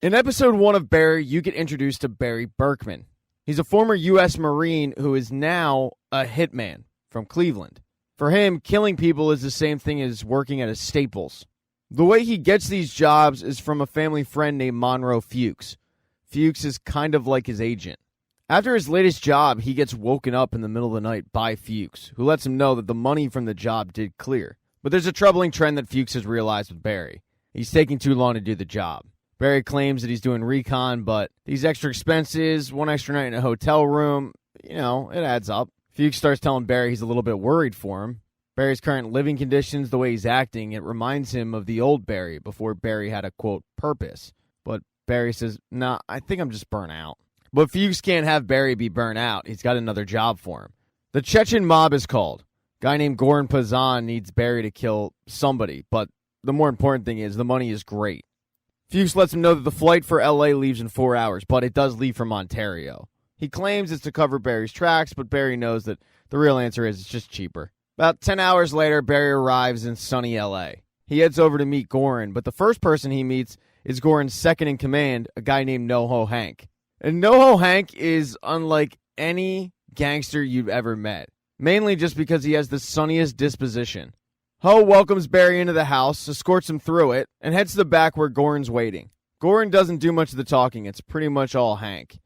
In episode 1 of Barry, you get introduced to Barry Berkman. He's a former U.S. Marine who is now a hitman from Cleveland. For him, killing people is the same thing as working at a Staples. The way he gets these jobs is from a family friend named Monroe Fuchs. Fuchs is kind of like his agent. After his latest job, he gets woken up in the middle of the night by Fuchs, who lets him know that the money from the job did clear. But there's a troubling trend that Fuchs has realized with Barry. He's taking too long to do the job. Barry claims that he's doing recon, but these extra expenses, one extra night in a hotel room, it adds up. Fuchs starts telling Barry he's a little bit worried for him. Barry's current living conditions, the way he's acting, it reminds him of the old Barry before Barry had a, quote, purpose. But Barry says, nah, I think I'm just burnt out. But Fuchs can't have Barry be burnt out. He's got another job for him. The Chechen mob is called. A guy named Goran Pazan needs Barry to kill somebody, but the more important thing is the money is great. Fuchs lets him know that the flight for LA leaves in 4 hours, but it does leave from Ontario. He claims it's to cover Barry's tracks, but Barry knows that the real answer is it's just cheaper. About 10 hours later, Barry arrives in sunny LA. He heads over to meet Goran, but the first person he meets is Goran's second in command, a guy named NoHo Hank. And NoHo Hank is unlike any gangster you've ever met, mainly just because he has the sunniest disposition. Ho welcomes Barry into the house, escorts him through it, and heads to the back where Goran's waiting. Goran doesn't do much of the talking. It's pretty much all Hank.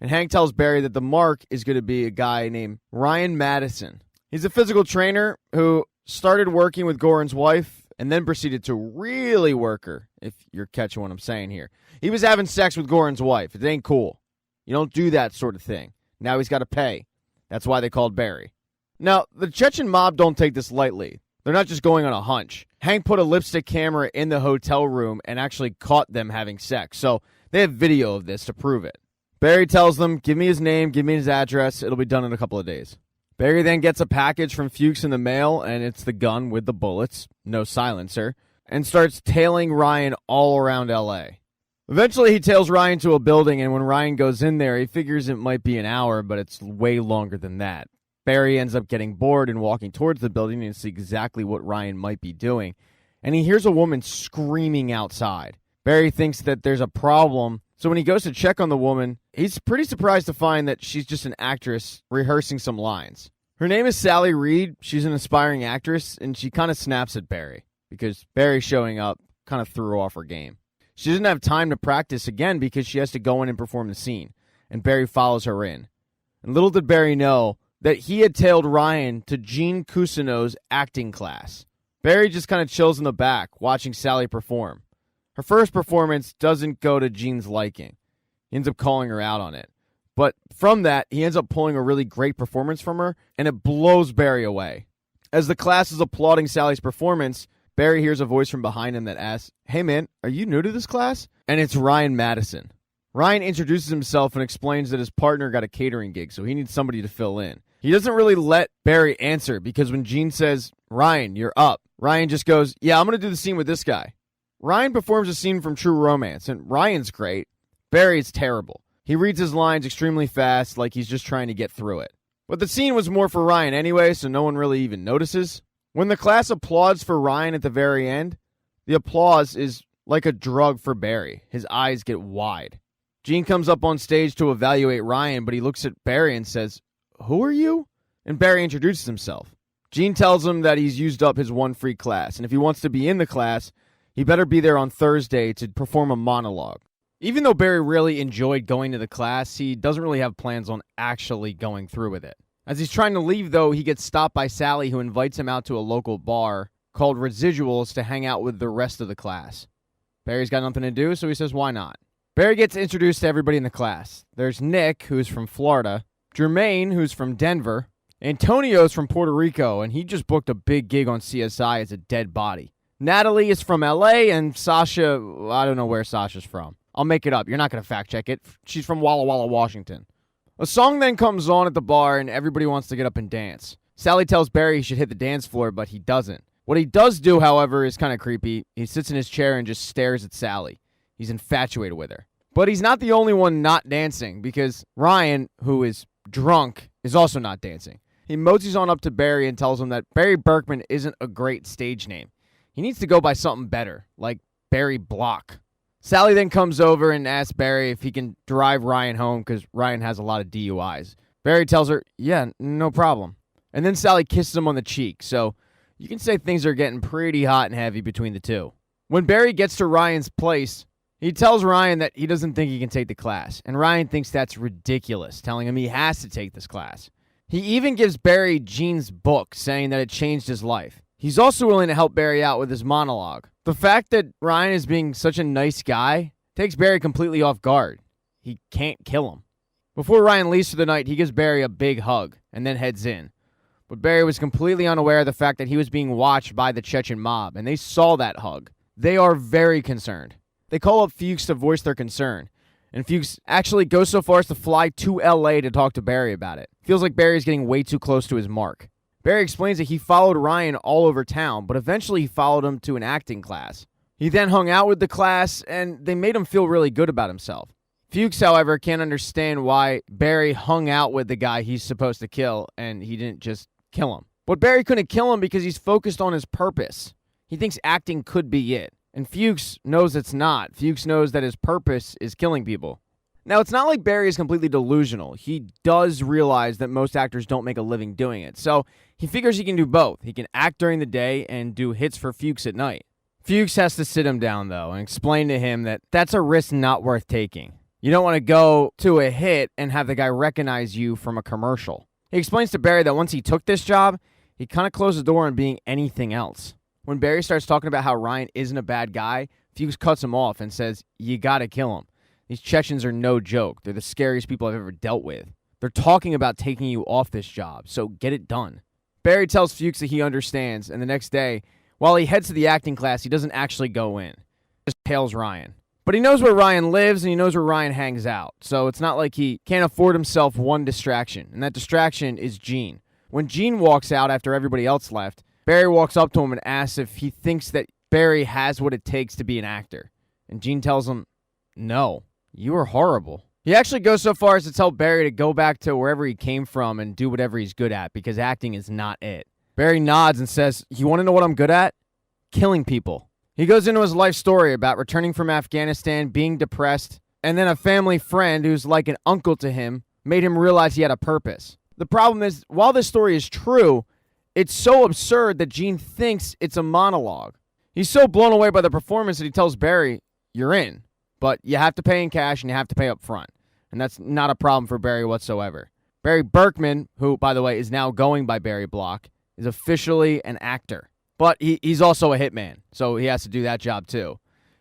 And Hank tells Barry that the mark is going to be a guy named Ryan Madison. He's a physical trainer who started working with Goran's wife and then proceeded to really work her, if you're catching what I'm saying here. He was having sex with Goran's wife. It ain't cool. You don't do that sort of thing. Now he's got to pay. That's why they called Barry. Now, the Chechen mob don't take this lightly. They're not just going on a hunch. Hank put a lipstick camera in the hotel room and actually caught them having sex. So they have video of this to prove it. Barry tells them, give me his name, give me his address. It'll be done in a couple of days. Barry then gets a package from Fuchs in the mail, and it's the gun with the bullets, no silencer, and starts tailing Ryan all around L.A. Eventually, he tails Ryan to a building, and when Ryan goes in there, he figures it might be an hour, but it's way longer than that. Barry ends up getting bored and walking towards the building and sees exactly what Ryan might be doing, and he hears a woman screaming outside. Barry thinks that there's a problem, so when he goes to check on the woman, he's pretty surprised to find that she's just an actress rehearsing some lines. Her name is Sally Reed. She's an aspiring actress, and she kind of snaps at Barry because Barry showing up kind of threw off her game. She doesn't have time to practice again because she has to go in and perform the scene, and Barry follows her in. And little did Barry know that he had tailed Ryan to Gene Cousineau's acting class. Barry just kind of chills in the back, watching Sally perform. Her first performance doesn't go to Gene's liking. He ends up calling her out on it. But from that, he ends up pulling a really great performance from her, and it blows Barry away. As the class is applauding Sally's performance, Barry hears a voice from behind him that asks, hey man, are you new to this class? And it's Ryan Madison. Ryan introduces himself and explains that his partner got a catering gig, so he needs somebody to fill in. He doesn't really let Barry answer because when Gene says, Ryan, you're up, Ryan just goes, yeah, I'm going to do the scene with this guy. Ryan performs a scene from True Romance, and Ryan's great. Barry's terrible. He reads his lines extremely fast, like he's just trying to get through it. But the scene was more for Ryan anyway, so no one really even notices. When the class applauds for Ryan at the very end, the applause is like a drug for Barry. His eyes get wide. Gene comes up on stage to evaluate Ryan, but he looks at Barry and says, who are you? And Barry introduces himself. Gene tells him that he's used up his one free class, and if he wants to be in the class, he better be there on Thursday to perform a monologue. Even though Barry really enjoyed going to the class, he doesn't really have plans on actually going through with it. As he's trying to leave, though, he gets stopped by Sally, who invites him out to a local bar called Residuals to hang out with the rest of the class. Barry's got nothing to do, so he says, why not? Barry gets introduced to everybody in the class. There's Nick, who's from Florida, Jermaine, who's from Denver, Antonio's from Puerto Rico, and he just booked a big gig on CSI as a dead body. Natalie is from LA, and Sasha, I don't know where Sasha's from. I'll make it up. You're not going to fact check it. She's from Walla Walla, Washington. A song then comes on at the bar, and everybody wants to get up and dance. Sally tells Barry he should hit the dance floor, but he doesn't. What he does do, however, is kind of creepy. He sits in his chair and just stares at Sally. He's infatuated with her. But he's not the only one not dancing, because Ryan, who is drunk, is also not dancing. He moseys on up to Barry and tells him that Barry Berkman isn't a great stage name. He needs to go by something better, like Barry Block. Sally then comes over and asks Barry if he can drive Ryan home because Ryan has a lot of DUIs. Barry tells her, yeah, no problem. And then Sally kisses him on the cheek, so you can say things are getting pretty hot and heavy between the two. When Barry gets to Ryan's place, he tells Ryan that he doesn't think he can take the class, and Ryan thinks that's ridiculous, telling him he has to take this class. He even gives Barry Gene's book, saying that it changed his life. He's also willing to help Barry out with his monologue. The fact that Ryan is being such a nice guy takes Barry completely off guard. He can't kill him. Before Ryan leaves for the night, he gives Barry a big hug and then heads in. But Barry was completely unaware of the fact that he was being watched by the Chechen mob, and they saw that hug. They are very concerned. They call up Fuchs to voice their concern, and Fuchs actually goes so far as to fly to LA to talk to Barry about it. Feels like Barry's getting way too close to his mark. Barry explains that he followed Ryan all over town, but eventually he followed him to an acting class. He then hung out with the class, and they made him feel really good about himself. Fuchs, however, can't understand why Barry hung out with the guy he's supposed to kill, and he didn't just kill him. But Barry couldn't kill him because he's focused on his purpose. He thinks acting could be it, and Fuchs knows it's not. Fuchs knows that his purpose is killing people. Now, it's not like Barry is completely delusional. He does realize that most actors don't make a living doing it, so he figures he can do both. He can act during the day and do hits for Fuchs at night. Fuchs has to sit him down, though, and explain to him that that's a risk not worth taking. You don't want to go to a hit and have the guy recognize you from a commercial. He explains to Barry that once he took this job, he kind of closed the door on being anything else. When Barry starts talking about how Ryan isn't a bad guy, Fuchs cuts him off and says, you gotta kill him. These Chechens are no joke. They're the scariest people I've ever dealt with. They're talking about taking you off this job, so get it done. Barry tells Fuchs that he understands, and the next day, while he heads to the acting class, he doesn't actually go in. He just tails Ryan. But he knows where Ryan lives, and he knows where Ryan hangs out, so it's not like he can't afford himself one distraction, and that distraction is Gene. When Gene walks out after everybody else left, Barry walks up to him and asks if he thinks that Barry has what it takes to be an actor. And Gene tells him, no. You are horrible. He actually goes so far as to tell Barry to go back to wherever he came from and do whatever he's good at because acting is not it. Barry nods and says, you want to know what I'm good at? Killing people. He goes into his life story about returning from Afghanistan, being depressed, and then a family friend who's like an uncle to him made him realize he had a purpose. The problem is, while this story is true, it's so absurd that Gene thinks it's a monologue. He's so blown away by the performance that he tells Barry, you're in. But you have to pay in cash and you have to pay up front. And that's not a problem for Barry whatsoever. Barry Berkman, who, by the way, is now going by Barry Block, is officially an actor. But he's also a hitman, so he has to do that job too.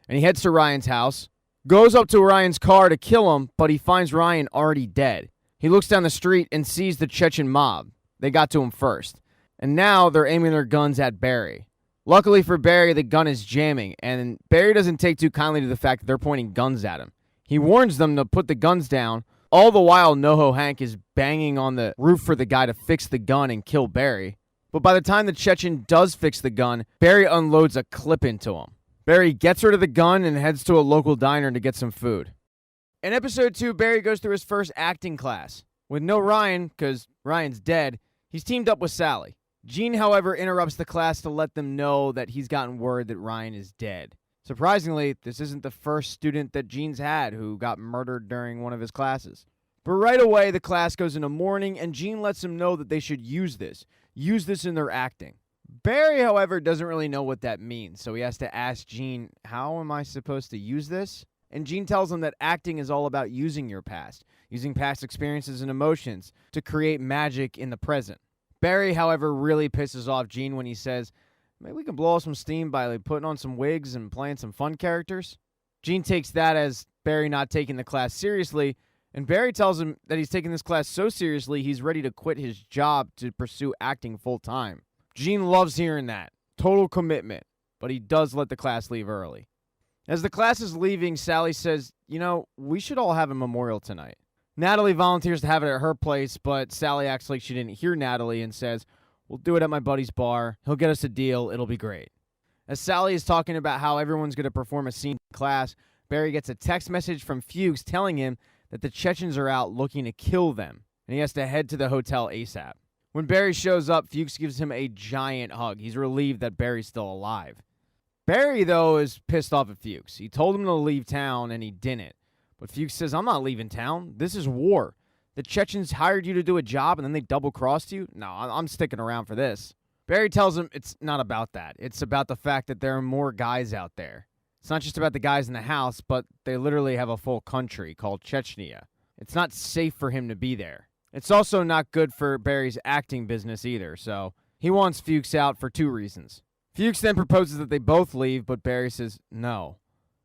And he heads to Ryan's house, goes up to Ryan's car to kill him, but he finds Ryan already dead. He looks down the street and sees the Chechen mob. They got to him first. And now they're aiming their guns at Barry. Luckily for Barry, the gun is jamming, and Barry doesn't take too kindly to the fact that they're pointing guns at him. He warns them to put the guns down. All the while, NoHo Hank is banging on the roof for the guy to fix the gun and kill Barry. But by the time the Chechen does fix the gun, Barry unloads a clip into him. Barry gets rid of the gun and heads to a local diner to get some food. In episode 2, Barry goes through his first acting class. With no Ryan, because Ryan's dead, he's teamed up with Sally. Gene, however, interrupts the class to let them know that he's gotten word that Ryan is dead. Surprisingly, this isn't the first student that Gene's had who got murdered during one of his classes. But right away, the class goes into mourning, and Gene lets them know that they should use this in their acting. Barry, however, doesn't really know what that means, so he has to ask Gene, how am I supposed to use this? And Gene tells him that acting is all about using your past, using past experiences and emotions to create magic in the present. Barry, however, really pisses off Gene when he says, maybe we can blow off some steam by putting on some wigs and playing some fun characters. Gene takes that as Barry not taking the class seriously, and Barry tells him that he's taking this class so seriously he's ready to quit his job to pursue acting full-time. Gene loves hearing that. Total commitment. But he does let the class leave early. As the class is leaving, Sally says, we should all have a memorial tonight. Natalie volunteers to have it at her place, but Sally acts like she didn't hear Natalie and says, we'll do it at my buddy's bar. He'll get us a deal. It'll be great. As Sally is talking about how everyone's going to perform a scene in class, Barry gets a text message from Fuchs telling him that the Chechens are out looking to kill them, and he has to head to the hotel ASAP. When Barry shows up, Fuchs gives him a giant hug. He's relieved that Barry's still alive. Barry, though, is pissed off at Fuchs. He told him to leave town, and he didn't. But Fuchs says, I'm not leaving town. This is war. The Chechens hired you to do a job, and then they double-crossed you? No, I'm sticking around for this. Barry tells him it's not about that. It's about the fact that there are more guys out there. It's not just about the guys in the house, but they literally have a full country called Chechnya. It's not safe for him to be there. It's also not good for Barry's acting business either, so he wants Fuchs out for 2 reasons. Fuchs then proposes that they both leave, but Barry says, no,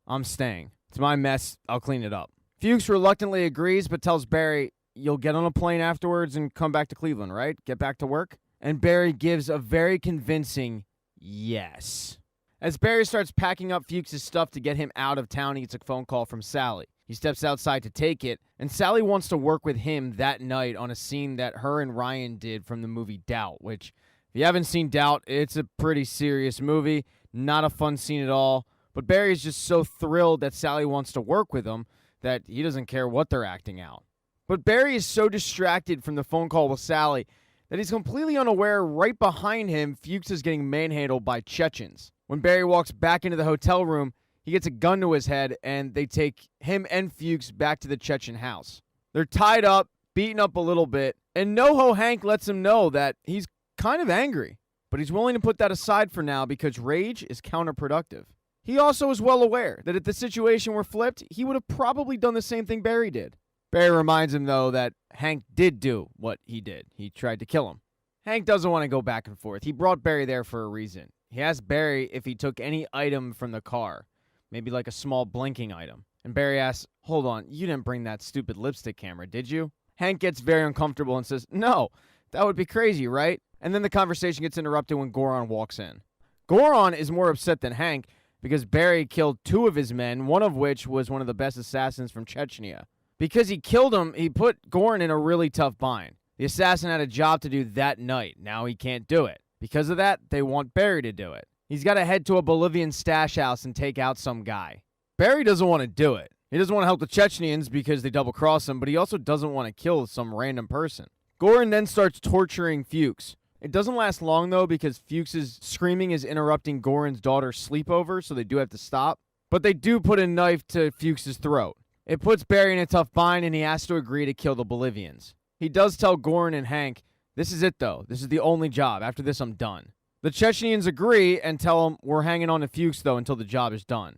I'm staying. It's my mess. I'll clean it up. Fuchs reluctantly agrees, but tells Barry, you'll get on a plane afterwards and come back to Cleveland, right? Get back to work? And Barry gives a very convincing yes. As Barry starts packing up Fuchs' stuff to get him out of town, he gets a phone call from Sally. He steps outside to take it, and Sally wants to work with him that night on a scene that her and Ryan did from the movie Doubt, which, if you haven't seen Doubt, it's a pretty serious movie. Not a fun scene at all. But Barry is just so thrilled that Sally wants to work with him that he doesn't care what they're acting out. But Barry is so distracted from the phone call with Sally that he's completely unaware right behind him Fuchs is getting manhandled by Chechens. When Barry walks back into the hotel room, he gets a gun to his head, and they take him and Fuchs back to the Chechen house. They're tied up, beaten up a little bit, and NoHo Hank lets him know that he's kind of angry, but he's willing to put that aside for now because rage is counterproductive. He also is well aware that if the situation were flipped, he would have probably done the same thing Barry did. Barry reminds him, though, that Hank did do what he did. He tried to kill him. Hank doesn't want to go back and forth. He brought Barry there for a reason. He asked Barry if he took any item from the car, maybe like a small blinking item. And Barry asks, hold on, you didn't bring that stupid lipstick camera, did you? Hank gets very uncomfortable and says, no, that would be crazy, right? And then the conversation gets interrupted when Goran walks in. Goran is more upset than Hank because Barry killed 2 of his men, one of which was one of the best assassins from Chechnya. Because he killed him, he put Goran in a really tough bind. The assassin had a job to do that night. Now he can't do it. Because of that, they want Barry to do it. He's got to head to a Bolivian stash house and take out some guy. Barry doesn't want to do it. He doesn't want to help the Chechens because they double-cross him, but he also doesn't want to kill some random person. Goran then starts torturing Fuchs. It doesn't last long, though, because Fuchs' screaming is interrupting Goran's daughter's sleepover, so they do have to stop. But they do put a knife to Fuchs' throat. It puts Barry in a tough bind, and he has to agree to kill the Bolivians. He does tell Goran and Hank, this is it, though. This is the only job. After this, I'm done. The Chechens agree and tell him, we're hanging on to Fuchs, though, until the job is done.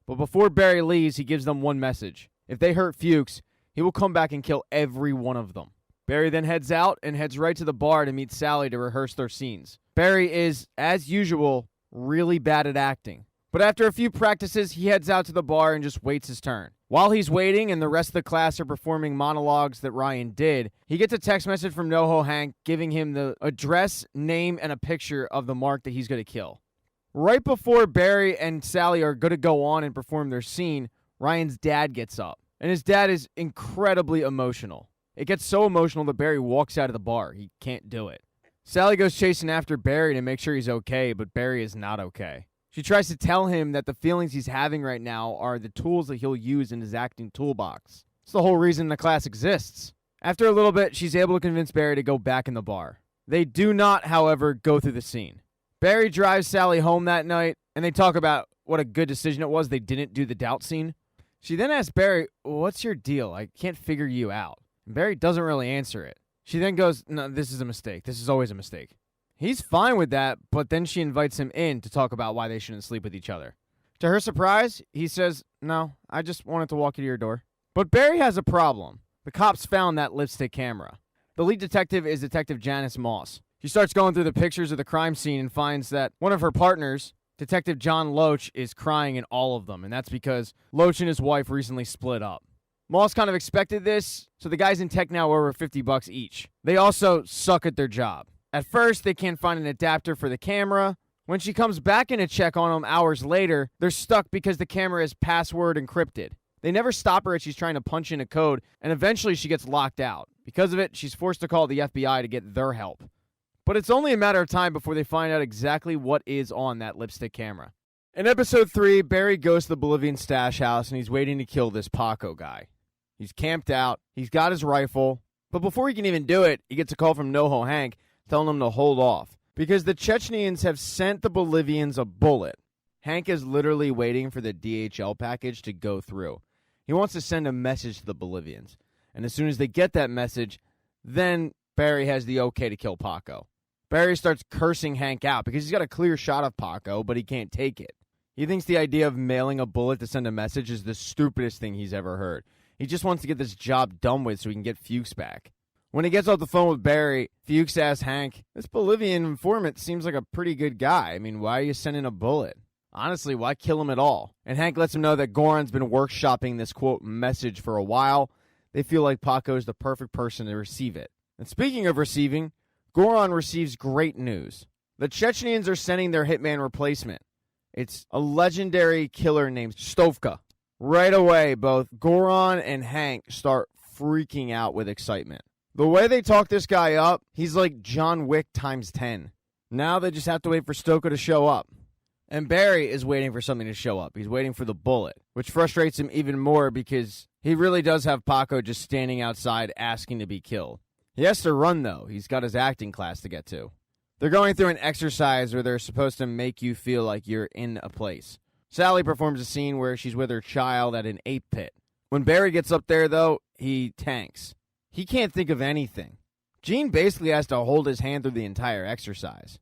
But before Barry leaves, he gives them one message. If they hurt Fuchs, he will come back and kill every one of them. Barry then heads out and heads right to the bar to meet Sally to rehearse their scenes. Barry is, as usual, really bad at acting. But after a few practices, he heads out to the bar and just waits his turn. While he's waiting and the rest of the class are performing monologues that Ryan did, he gets a text message from NoHo Hank giving him the address, name, and a picture of the mark that he's going to kill. Right before Barry and Sally are going to go on and perform their scene, Ryan's dad gets up. And his dad is incredibly emotional. It gets so emotional that Barry walks out of the bar. He can't do it. Sally goes chasing after Barry to make sure he's okay, but Barry is not okay. She tries to tell him that the feelings he's having right now are the tools that he'll use in his acting toolbox. It's the whole reason the class exists. After a little bit, she's able to convince Barry to go back in the bar. They do not, however, go through the scene. Barry drives Sally home that night, and they talk about what a good decision it was they didn't do the doubt scene. She then asks Barry, what's your deal? I can't figure you out. And Barry doesn't really answer it. She then goes, no, this is a mistake. This is always a mistake. He's fine with that, but then she invites him in to talk about why they shouldn't sleep with each other. To her surprise, he says, no, I just wanted to walk you to your door. But Barry has a problem. The cops found that lipstick camera. The lead detective is Detective Janice Moss. She starts going through the pictures of the crime scene and finds that one of her partners, Detective John Loach, is crying in all of them, and that's because Loach and his wife recently split up. Moss kind of expected this, so the guys in tech now are over $50 each. They also suck at their job. At first, they can't find an adapter for the camera. When she comes back in to check on them hours later, they're stuck because the camera is password encrypted. They never stop her as she's trying to punch in a code, and eventually she gets locked out. Because of it, she's forced to call the FBI to get their help. But it's only a matter of time before they find out exactly what is on that lipstick camera. In episode 3, Barry goes to the Bolivian stash house, and he's waiting to kill this Paco guy. He's camped out, he's got his rifle, but before he can even do it, he gets a call from NoHo Hank telling him to hold off, because the Chechens have sent the Bolivians a bullet. Hank is literally waiting for the DHL package to go through. He wants to send a message to the Bolivians. And as soon as they get that message, then Barry has the okay to kill Paco. Barry starts cursing Hank out because he's got a clear shot of Paco, but he can't take it. He thinks the idea of mailing a bullet to send a message is the stupidest thing he's ever heard. He just wants to get this job done with so he can get Fuchs back. When he gets off the phone with Barry, Fuchs asks Hank, "This Bolivian informant seems like a pretty good guy. I mean, why are you sending a bullet? Honestly, why kill him at all?" And Hank lets him know that Goran's been workshopping this, quote, message for a while. They feel like Paco is the perfect person to receive it. And speaking of receiving, Goran receives great news. The Chechens are sending their hitman replacement. It's a legendary killer named Stovka. Right away, both Goran and Hank start freaking out with excitement. The way they talk this guy up, he's like John Wick times 10. Now they just have to wait for Stovka to show up. And Barry is waiting for something to show up. He's waiting for the bullet, which frustrates him even more because he really does have Paco just standing outside asking to be killed. He has to run, though. He's got his acting class to get to. They're going through an exercise where they're supposed to make you feel like you're in a place. Sally performs a scene where she's with her child at an ape pit. When Barry gets up there, though, he tanks. He can't think of anything. Gene basically has to hold his hand through the entire exercise.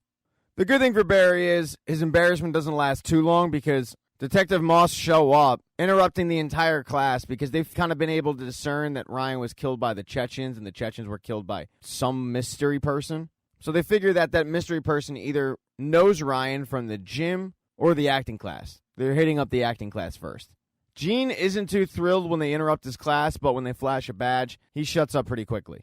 The good thing for Barry is his embarrassment doesn't last too long because Detective Moss show up, interrupting the entire class because they've kind of been able to discern that Ryan was killed by the Chechens and the Chechens were killed by some mystery person. So they figure that that mystery person either knows Ryan from the gym or the acting class. They're hitting up the acting class first. Gene isn't too thrilled when they interrupt his class, but when they flash a badge, he shuts up pretty quickly.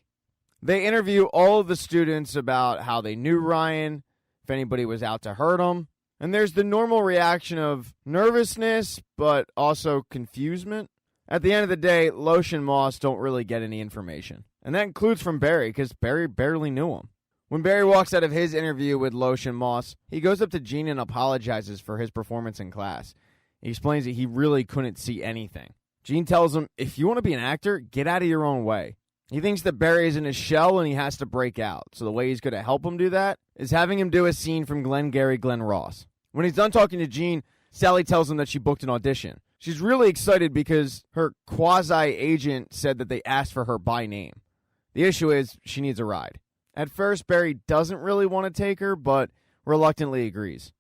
They interview all of the students about how they knew Ryan, if anybody was out to hurt him, and there's the normal reaction of nervousness, but also confusement. At the end of the day, Loesch and Moss don't really get any information. And that includes from Barry, because Barry barely knew him. When Barry walks out of his interview with Loesch and Moss, he goes up to Gene and apologizes for his performance in class. He explains that he really couldn't see anything. Gene tells him, if you want to be an actor, get out of your own way. He thinks that Barry is in his shell and he has to break out. So the way he's going to help him do that is having him do a scene from Glengarry Glen Ross. When he's done talking to Gene, Sally tells him that she booked an audition. She's really excited because her quasi-agent said that they asked for her by name. The issue is she needs a ride. At first, Barry doesn't really want to take her, but reluctantly agrees.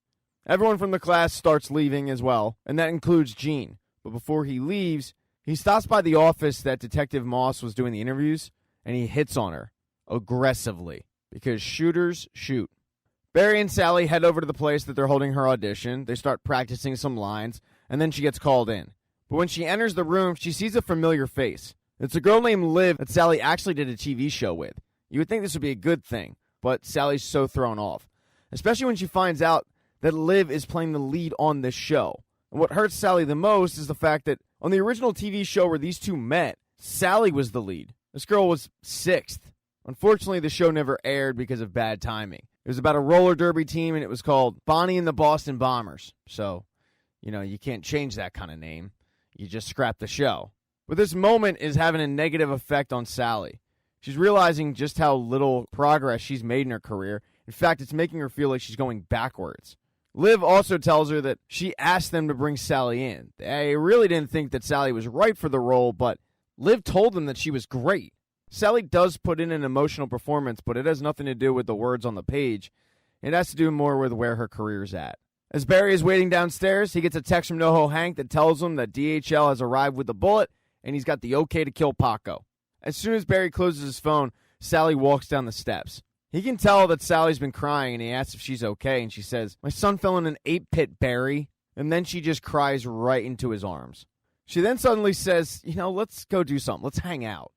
Everyone from the class starts leaving as well, and that includes Gene. But before he leaves, he stops by the office that Detective Moss was doing the interviews, and he hits on her aggressively because shooters shoot. Barry and Sally head over to the place that they're holding her audition. They start practicing some lines, and then she gets called in. But when she enters the room, she sees a familiar face. It's a girl named Liv that Sally actually did a TV show with. You would think this would be a good thing, but Sally's so thrown off, especially when she finds out that Liv is playing the lead on this show. And what hurts Sally the most is the fact that on the original TV show where these two met, Sally was the lead. This girl was sixth. Unfortunately, the show never aired because of bad timing. It was about a roller derby team, and it was called Bonnie and the Boston Bombers. So, you can't change that kind of name. You just scrap the show. But this moment is having a negative effect on Sally. She's realizing just how little progress she's made in her career. In fact, it's making her feel like she's going backwards. Liv also tells her that she asked them to bring Sally in. They really didn't think that Sally was right for the role, but Liv told them that she was great. Sally does put in an emotional performance, but it has nothing to do with the words on the page. It has to do more with where her career's at. As Barry is waiting downstairs, he gets a text from NoHo Hank that tells him that DHL has arrived with the bullet, and he's got the okay to kill Paco. As soon as Barry closes his phone, Sally walks down the steps. He can tell that Sally's been crying, and he asks if she's okay, and she says, "My son fell in an ape pit, Barry." And then she just cries right into his arms. She then suddenly says, let's go do something. Let's hang out.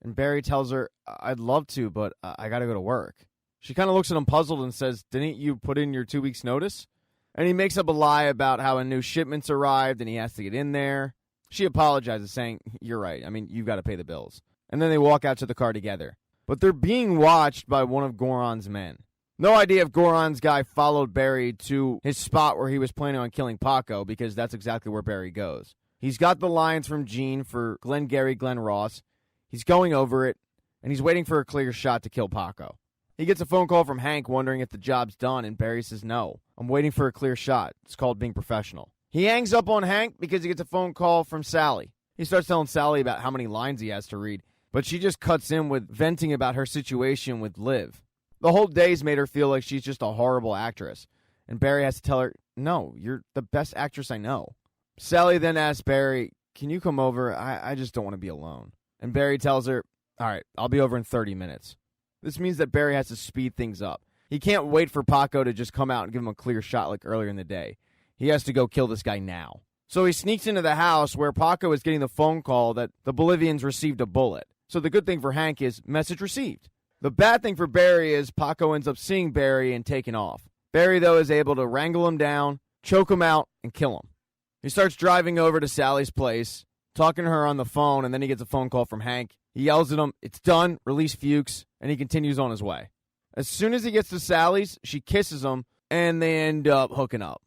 And Barry tells her, "I'd love to, but I got to go to work." She kind of looks at him puzzled and says, "Didn't you put in your 2 weeks' notice?" And he makes up a lie about how a new shipment's arrived and he has to get in there. She apologizes, saying, "You're right. I mean, you've got to pay the bills." And then they walk out to the car together. But they're being watched by one of Goran's men. No idea if Goran's guy followed Barry to his spot where he was planning on killing Paco, because that's exactly where Barry goes. He's got the lines from Gene for Glengarry Glen Ross. He's going over it, and he's waiting for a clear shot to kill Paco. He gets a phone call from Hank wondering if the job's done, and Barry says, no, I'm waiting for a clear shot. It's called being professional. He hangs up on Hank because he gets a phone call from Sally. He starts telling Sally about how many lines he has to read, but she just cuts in with venting about her situation with Liv. The whole day's made her feel like she's just a horrible actress, and Barry has to tell her, no, you're the best actress I know. Sally then asks Barry, can you come over? I just don't want to be alone. And Barry tells her, all right, I'll be over in 30 minutes. This means that Barry has to speed things up. He can't wait for Paco to just come out and give him a clear shot like earlier in the day. He has to go kill this guy now. So he sneaks into the house where Paco is getting the phone call that the Bolivians received a bullet. So the good thing for Hank is message received. The bad thing for Barry is Paco ends up seeing Barry and taking off. Barry, though, is able to wrangle him down, choke him out, and kill him. He starts driving over to Sally's place, talking to her on the phone, and then he gets a phone call from Hank. He yells at him, it's done, release Fuchs, and he continues on his way. As soon as he gets to Sally's, she kisses him, and they end up hooking up.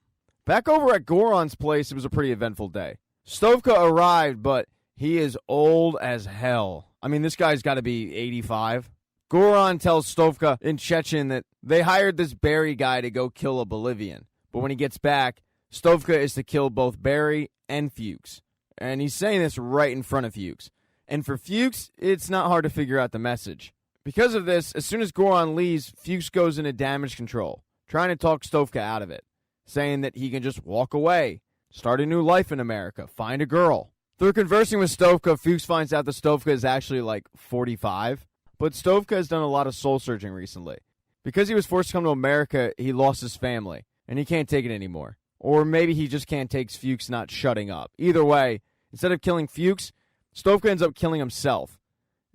Back over at Goran's place, it was a pretty eventful day. Stovka arrived, but he is old as hell. I mean, this guy's got to be 85. Goran tells Stovka in Chechen that they hired this Barry guy to go kill a Bolivian. But when he gets back, Stovka is to kill both Barry and Fuchs. And he's saying this right in front of Fuchs. And for Fuchs, it's not hard to figure out the message. Because of this, as soon as Goran leaves, Fuchs goes into damage control, trying to talk Stovka out of it, saying that he can just walk away, start a new life in America, find a girl. Through conversing with Stovka, Fuchs finds out that Stovka is actually like 45. But Stovka has done a lot of soul searching recently. Because he was forced to come to America, he lost his family, and he can't take it anymore. Or maybe he just can't take Fuchs not shutting up. Either way, instead of killing Fuchs, Stovka ends up killing himself.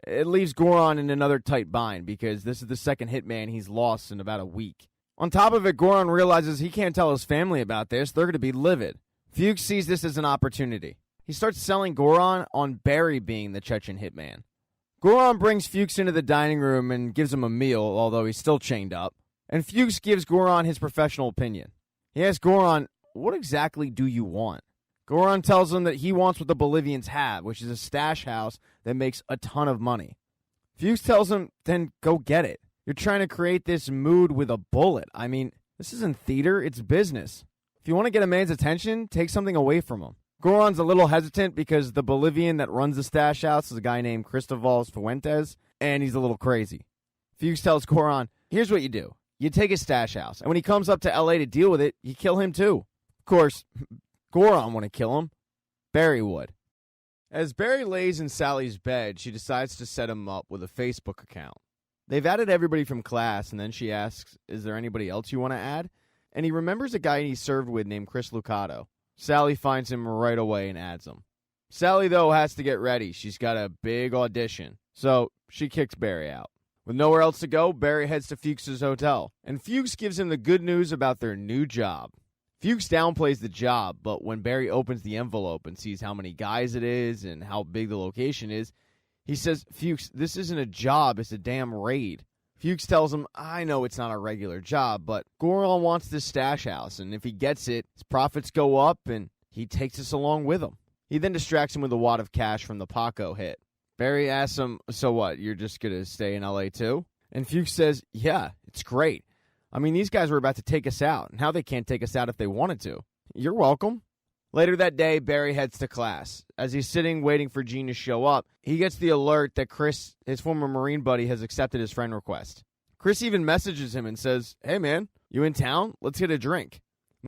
It leaves Goran in another tight bind because this is the second hitman he's lost in about a week. On top of it, Goran realizes he can't tell his family about this. They're going to be livid. Fuchs sees this as an opportunity. He starts selling Goran on Barry being the Chechen hitman. Goran brings Fuchs into the dining room and gives him a meal, although he's still chained up. And Fuchs gives Goran his professional opinion. He asks Goran, what exactly do you want? Goran tells him that he wants what the Bolivians have, which is a stash house that makes a ton of money. Fuchs tells him, then go get it. You're trying to create this mood with a bullet. I mean, this isn't theater, it's business. If you want to get a man's attention, take something away from him. Goran's a little hesitant because the Bolivian that runs the stash house is a guy named Cristobal Fuentes, and he's a little crazy. Fuchs tells Goran, here's what you do. You take his stash house, and when he comes up to L.A. to deal with it, you kill him too. Of course, Goran wouldn't kill him. Barry would. As Barry lays in Sally's bed, she decides to set him up with a Facebook account. They've added everybody from class, and then she asks, is there anybody else you want to add? And he remembers a guy he served with named Chris Lucado. Sally finds him right away and adds him. Sally, though, has to get ready. She's got a big audition, so she kicks Barry out. With nowhere else to go, Barry heads to Fuchs' hotel, and Fuchs gives him the good news about their new job. Fuchs downplays the job, but when Barry opens the envelope and sees how many guys it is and how big the location is, he says, Fuchs, this isn't a job, it's a damn raid. Fuchs tells him, I know it's not a regular job, but Goran wants this stash house, and if he gets it, his profits go up, and he takes us along with him. He then distracts him with a wad of cash from the Paco hit. Barry asks him, so what, you're just going to stay in L.A. too? And Fuchs says, yeah, it's great. I mean, these guys were about to take us out, and how they can't take us out if they wanted to. You're welcome. Later that day, Barry heads to class. As he's sitting waiting for Gene to show up, he gets the alert that Chris, his former Marine buddy, has accepted his friend request. Chris even messages him and says, hey man, you in town? Let's get a drink.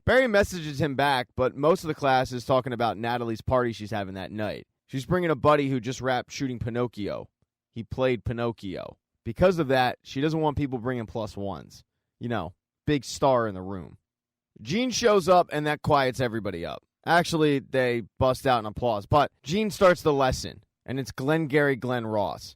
Barry messages him back, but most of the class is talking about Natalie's party she's having that night. She's bringing a buddy who just wrapped shooting Pinocchio. He played Pinocchio. Because of that, she doesn't want people bringing plus ones. You know, big star in the room. Gene shows up, and that quiets everybody up. Actually, they bust out in applause, but Gene starts the lesson, and it's Glengarry Glen Ross.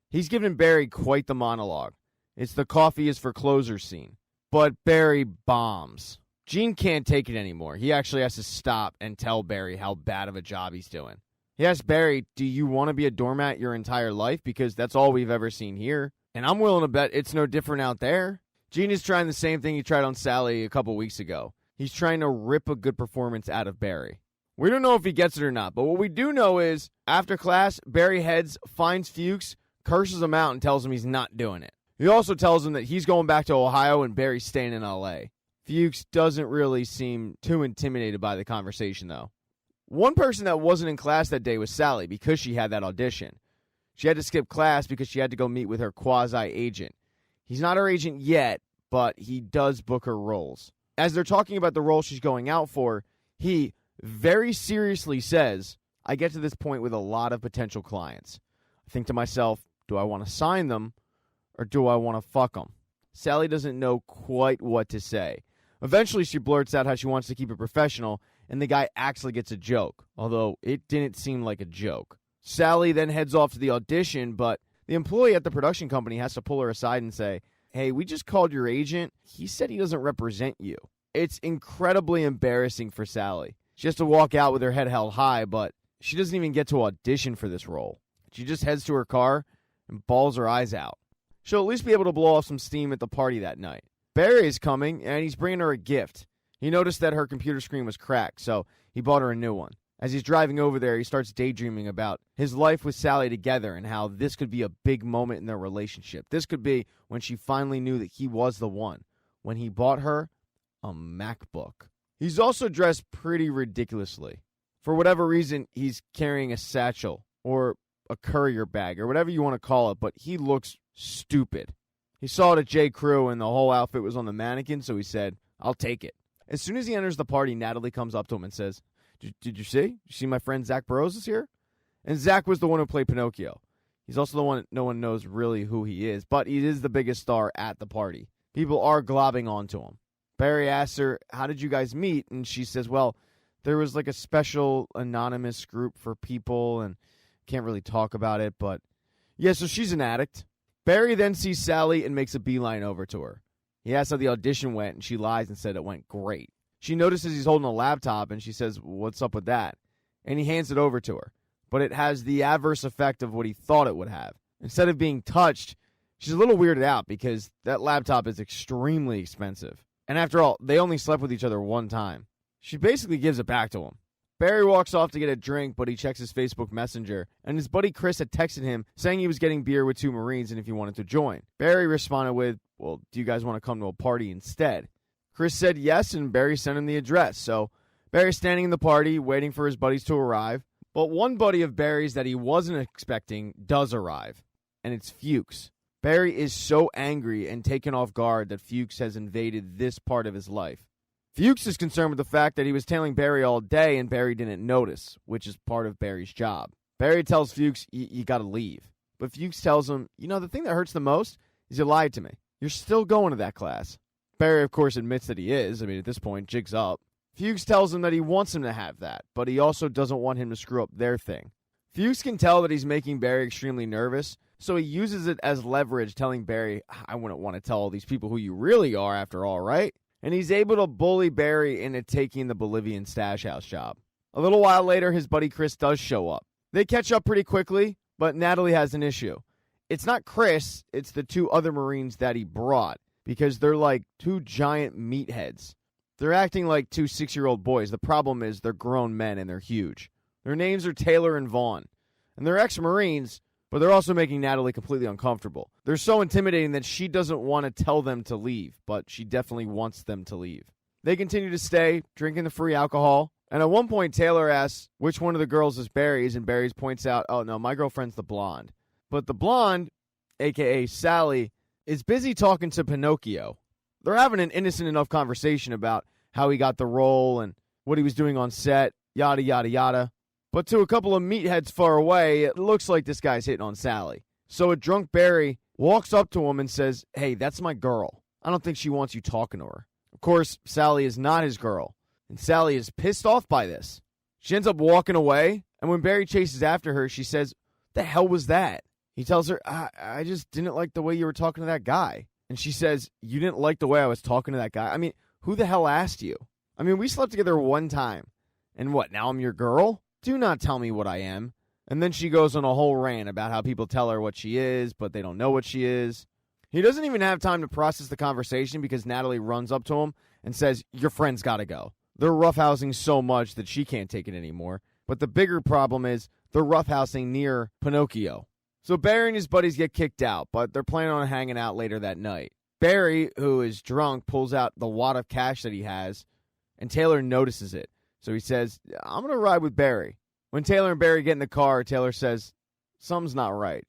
He's given Barry quite the monologue. It's the coffee is for closers scene. But Barry bombs. Gene can't take it anymore. He actually has to stop and tell Barry how bad of a job he's doing. He asks Barry, do you want to be a doormat your entire life? Because that's all we've ever seen here. And I'm willing to bet it's no different out there. Gene is trying the same thing he tried on Sally a couple weeks ago. He's trying to rip a good performance out of Barry. We don't know if he gets it or not, but what we do know is, after class, Barry heads, finds Fuchs, curses him out, and tells him he's not doing it. He also tells him that he's going back to Ohio and Barry's staying in LA. Fuchs doesn't really seem too intimidated by the conversation, though. One person that wasn't in class that day was Sally because she had that audition. She had to skip class because she had to go meet with her quasi-agent. He's not her agent yet, but he does book her roles. As they're talking about the role she's going out for, he very seriously says, I get to this point with a lot of potential clients. I think to myself, do I want to sign them or do I want to fuck them? Sally doesn't know quite what to say. Eventually, she blurts out how she wants to keep it professional, and the guy actually gets a joke, although it didn't seem like a joke. Sally then heads off to the audition, but the employee at the production company has to pull her aside and say, hey, we just called your agent. He said he doesn't represent you. It's incredibly embarrassing for Sally. She has to walk out with her head held high, but she doesn't even get to audition for this role. She just heads to her car and bawls her eyes out. She'll at least be able to blow off some steam at the party that night. Barry is coming, and he's bringing her a gift. He noticed that her computer screen was cracked, so he bought her a new one. As he's driving over there, he starts daydreaming about his life with Sally together and how this could be a big moment in their relationship. This could be when she finally knew that he was the one, when he bought her a MacBook. He's also dressed pretty ridiculously. For whatever reason, he's carrying a satchel or a courier bag or whatever you want to call it, but he looks stupid. He saw it at J. Crew and the whole outfit was on the mannequin, so he said, I'll take it. As soon as he enters the party, Natalie comes up to him and says, Did you see? Did you see my friend Zach Burrows is here? And Zach was the one who played Pinocchio. He's also the one no one knows really who he is, but he is the biggest star at the party. People are globbing onto him. Barry asks her, how did you guys meet? And she says, well, there was like a special anonymous group for people and can't really talk about it, but yeah, so she's an addict. Barry then sees Sally and makes a beeline over to her. He asks how the audition went, and she lies and said it went great. She notices he's holding a laptop, and she says, what's up with that? And he hands it over to her. But it has the adverse effect of what he thought it would have. Instead of being touched, she's a little weirded out because that laptop is extremely expensive. And after all, they only slept with each other one time. She basically gives it back to him. Barry walks off to get a drink, but he checks his Facebook Messenger, and his buddy Chris had texted him saying he was getting beer with two Marines and if he wanted to join. Barry responded with, well, do you guys want to come to a party instead? Chris said yes, and Barry sent him the address. So Barry's standing in the party, waiting for his buddies to arrive. But one buddy of Barry's that he wasn't expecting does arrive, and it's Fuchs. Barry is so angry and taken off guard that Fuchs has invaded this part of his life. Fuchs is concerned with the fact that he was tailing Barry all day and Barry didn't notice, which is part of Barry's job. Barry tells Fuchs, you gotta leave. But Fuchs tells him, the thing that hurts the most is you lied to me. You're still going to that class. Barry, of course, admits that he is. At this point, jig's up. Fuchs tells him that he wants him to have that, but he also doesn't want him to screw up their thing. Fuchs can tell that he's making Barry extremely nervous, so he uses it as leverage, telling Barry, I wouldn't want to tell all these people who you really are after all, right? And he's able to bully Barry into taking the Bolivian stash house job. A little while later, his buddy Chris does show up. They catch up pretty quickly, but Natalie has an issue. It's not Chris, it's the two other Marines that he brought, because they're like two giant meatheads. They're acting like two 6-year-old boys. The problem is they're grown men and they're huge. Their names are Taylor and Vaughn. And they're ex-Marines, but they're also making Natalie completely uncomfortable. They're so intimidating that she doesn't want to tell them to leave, but she definitely wants them to leave. They continue to stay, drinking the free alcohol. And at one point, Taylor asks which one of the girls is Barry's, and Barry's points out, oh, no, my girlfriend's the blonde. But the blonde, a.k.a. Sally, is busy talking to Pinocchio. They're having an innocent enough conversation about how he got the role and what he was doing on set, yada, yada, yada. But to a couple of meatheads far away, it looks like this guy's hitting on Sally. So a drunk Barry walks up to him and says, hey, that's my girl. I don't think she wants you talking to her. Of course, Sally is not his girl, and Sally is pissed off by this. She ends up walking away, and when Barry chases after her, she says, what the hell was that? He tells her, I just didn't like the way you were talking to that guy. And she says, you didn't like the way I was talking to that guy? Who the hell asked you? We slept together one time. And what, now I'm your girl? Do not tell me what I am. And then she goes on a whole rant about how people tell her what she is, but they don't know what she is. He doesn't even have time to process the conversation because Natalie runs up to him and says, your friend's got to go. They're roughhousing so much that she can't take it anymore. But the bigger problem is they're roughhousing near Pinocchio. So Barry and his buddies get kicked out, but they're planning on hanging out later that night. Barry, who is drunk, pulls out the wad of cash that he has, and Taylor notices it. So he says, I'm going to ride with Barry. When Taylor and Barry get in the car, Taylor says, something's not right.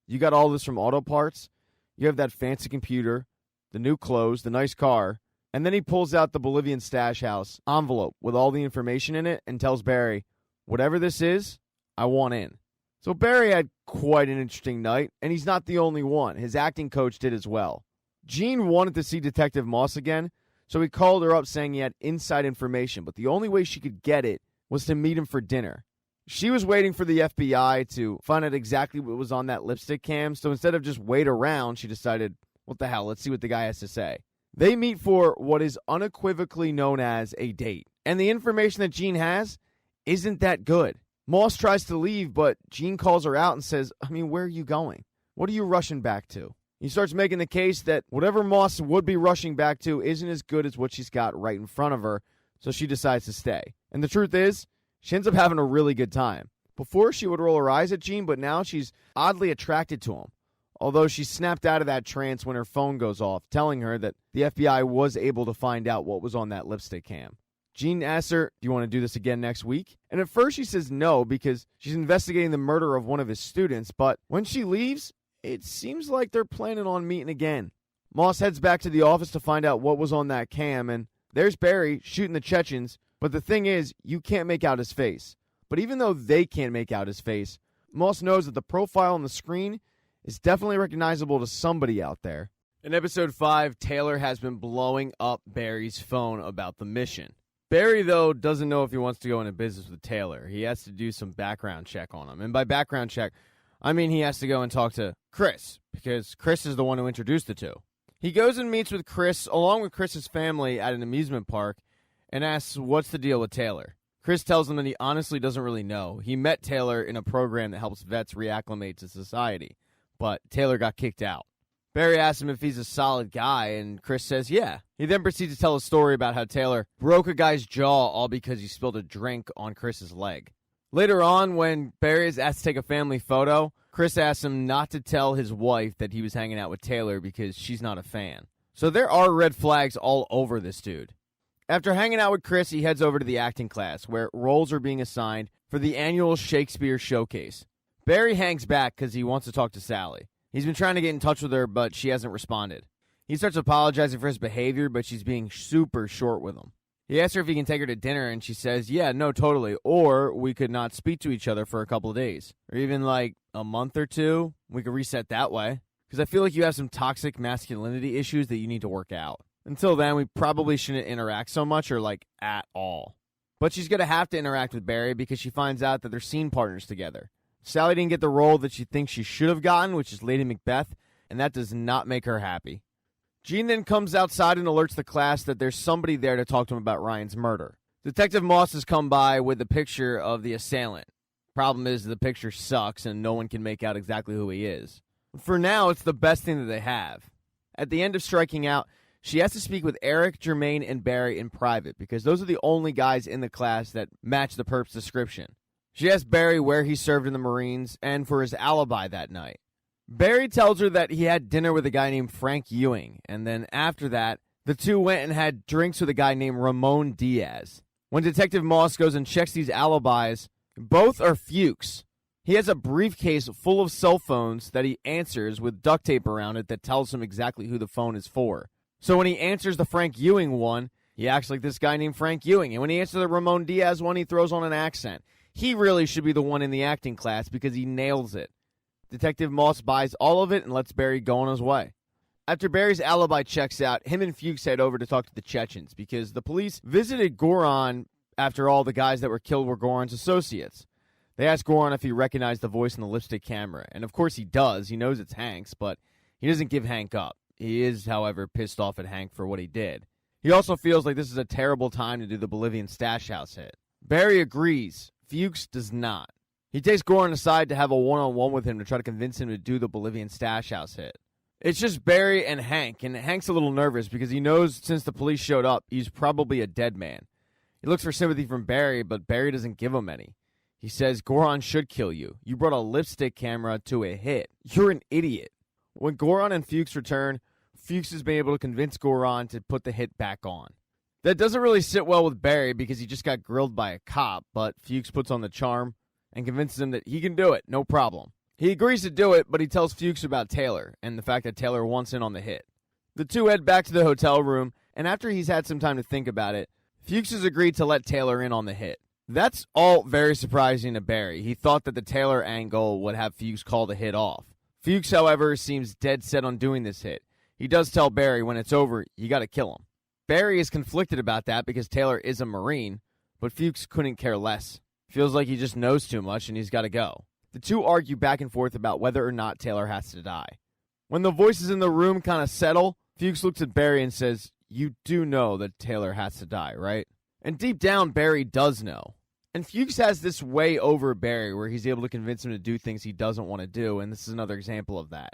You got all this from auto parts? You have that fancy computer, the new clothes, the nice car. And then he pulls out the Bolivian stash house envelope with all the information in it and tells Barry, whatever this is, I want in. So Barry had quite an interesting night, and he's not the only one. His acting coach did as well. Jean wanted to see Detective Moss again, so he called her up saying he had inside information, but the only way she could get it was to meet him for dinner. She was waiting for the FBI to find out exactly what was on that lipstick cam, so instead of just wait around, she decided, what the hell, let's see what the guy has to say. They meet for what is unequivocally known as a date, and the information that Jean has isn't that good. Moss tries to leave, but Jean calls her out and says, where are you going? What are you rushing back to? He starts making the case that whatever Moss would be rushing back to isn't as good as what she's got right in front of her, so she decides to stay. And the truth is, she ends up having a really good time. Before, she would roll her eyes at Jean, but now she's oddly attracted to him. Although she snapped out of that trance when her phone goes off, telling her that the FBI was able to find out what was on that lipstick cam. Jean asks her, do you want to do this again next week? And at first she says no because she's investigating the murder of one of his students, but when she leaves, it seems like they're planning on meeting again. Moss heads back to the office to find out what was on that cam, and there's Barry shooting the Chechens, but the thing is, you can't make out his face. But even though they can't make out his face, Moss knows that the profile on the screen is definitely recognizable to somebody out there. In episode 5, Taylor has been blowing up Barry's phone about the mission. Barry, though, doesn't know if he wants to go into business with Taylor. He has to do some background check on him. And by background check, I mean he has to go and talk to Chris, because Chris is the one who introduced the two. He goes and meets with Chris, along with Chris's family, at an amusement park, and asks what's the deal with Taylor. Chris tells him that he honestly doesn't really know. He met Taylor in a program that helps vets reacclimate to society, but Taylor got kicked out. Barry asks him if he's a solid guy, and Chris says yeah. He then proceeds to tell a story about how Taylor broke a guy's jaw all because he spilled a drink on Chris's leg. Later on, when Barry is asked to take a family photo, Chris asks him not to tell his wife that he was hanging out with Taylor because she's not a fan. So there are red flags all over this dude. After hanging out with Chris, he heads over to the acting class, where roles are being assigned for the annual Shakespeare showcase. Barry hangs back because he wants to talk to Sally. He's been trying to get in touch with her, but she hasn't responded. He starts apologizing for his behavior, but she's being super short with him. He asks her if he can take her to dinner, and she says, yeah, no, totally, or we could not speak to each other for a couple of days. Or even like a month or two, we could reset that way. Because I feel like you have some toxic masculinity issues that you need to work out. Until then, we probably shouldn't interact so much or like at all. But she's going to have to interact with Barry because she finds out that they're scene partners together. Sally didn't get the role that she thinks she should have gotten, which is Lady Macbeth, and that does not make her happy. Jean then comes outside and alerts the class that there's somebody there to talk to him about Ryan's murder. Detective Moss has come by with a picture of the assailant. Problem is, the picture sucks and no one can make out exactly who he is. For now, it's the best thing that they have. At the end of striking out, she has to speak with Eric, Jermaine, and Barry in private because those are the only guys in the class that match the perp's description. She asks Barry where he served in the Marines and for his alibi that night. Barry tells her that he had dinner with a guy named Frank Ewing, and then after that, the two went and had drinks with a guy named Ramon Diaz. When Detective Moss goes and checks these alibis, both are Fuchs. He has a briefcase full of cell phones that he answers with duct tape around it that tells him exactly who the phone is for. So when he answers the Frank Ewing one, he acts like this guy named Frank Ewing, and when he answers the Ramon Diaz one, he throws on an accent. He really should be the one in the acting class because he nails it. Detective Moss buys all of it and lets Barry go on his way. After Barry's alibi checks out, him and Fuchs head over to talk to the Chechens because the police visited Goran after all the guys that were killed were Goran's associates. They asked Goran if he recognized the voice in the lipstick camera, and of course he does. He knows it's Hank's, but he doesn't give Hank up. He is, however, pissed off at Hank for what he did. He also feels like this is a terrible time to do the Bolivian stash house hit. Barry agrees. Fuchs does not. He takes Goran aside to have a one-on-one with him to try to convince him to do the Bolivian stash house hit. It's just Barry and Hank's a little nervous because he knows since the police showed up, he's probably a dead man. He looks for sympathy from Barry, but Barry doesn't give him any. He says, Goron should kill you. You brought a lipstick camera to a hit. You're an idiot. When Goron and Fuchs return, Fuchs has been able to convince Goron to put the hit back on. That doesn't really sit well with Barry because he just got grilled by a cop, but Fuchs puts on the charm and convinces him that he can do it, no problem. He agrees to do it, but he tells Fuchs about Taylor and the fact that Taylor wants in on the hit. The two head back to the hotel room, and after he's had some time to think about it, Fuchs has agreed to let Taylor in on the hit. That's all very surprising to Barry. He thought that the Taylor angle would have Fuchs call the hit off. Fuchs, however, seems dead set on doing this hit. He does tell Barry when it's over, you gotta kill him. Barry is conflicted about that because Taylor is a Marine, but Fuchs couldn't care less. Feels like he just knows too much and he's gotta go. The two argue back and forth about whether or not Taylor has to die. When the voices in the room kind of settle, Fuchs looks at Barry and says, you do know that Taylor has to die, right? And deep down, Barry does know. And Fuchs has this way over Barry where he's able to convince him to do things he doesn't want to do, and this is another example of that.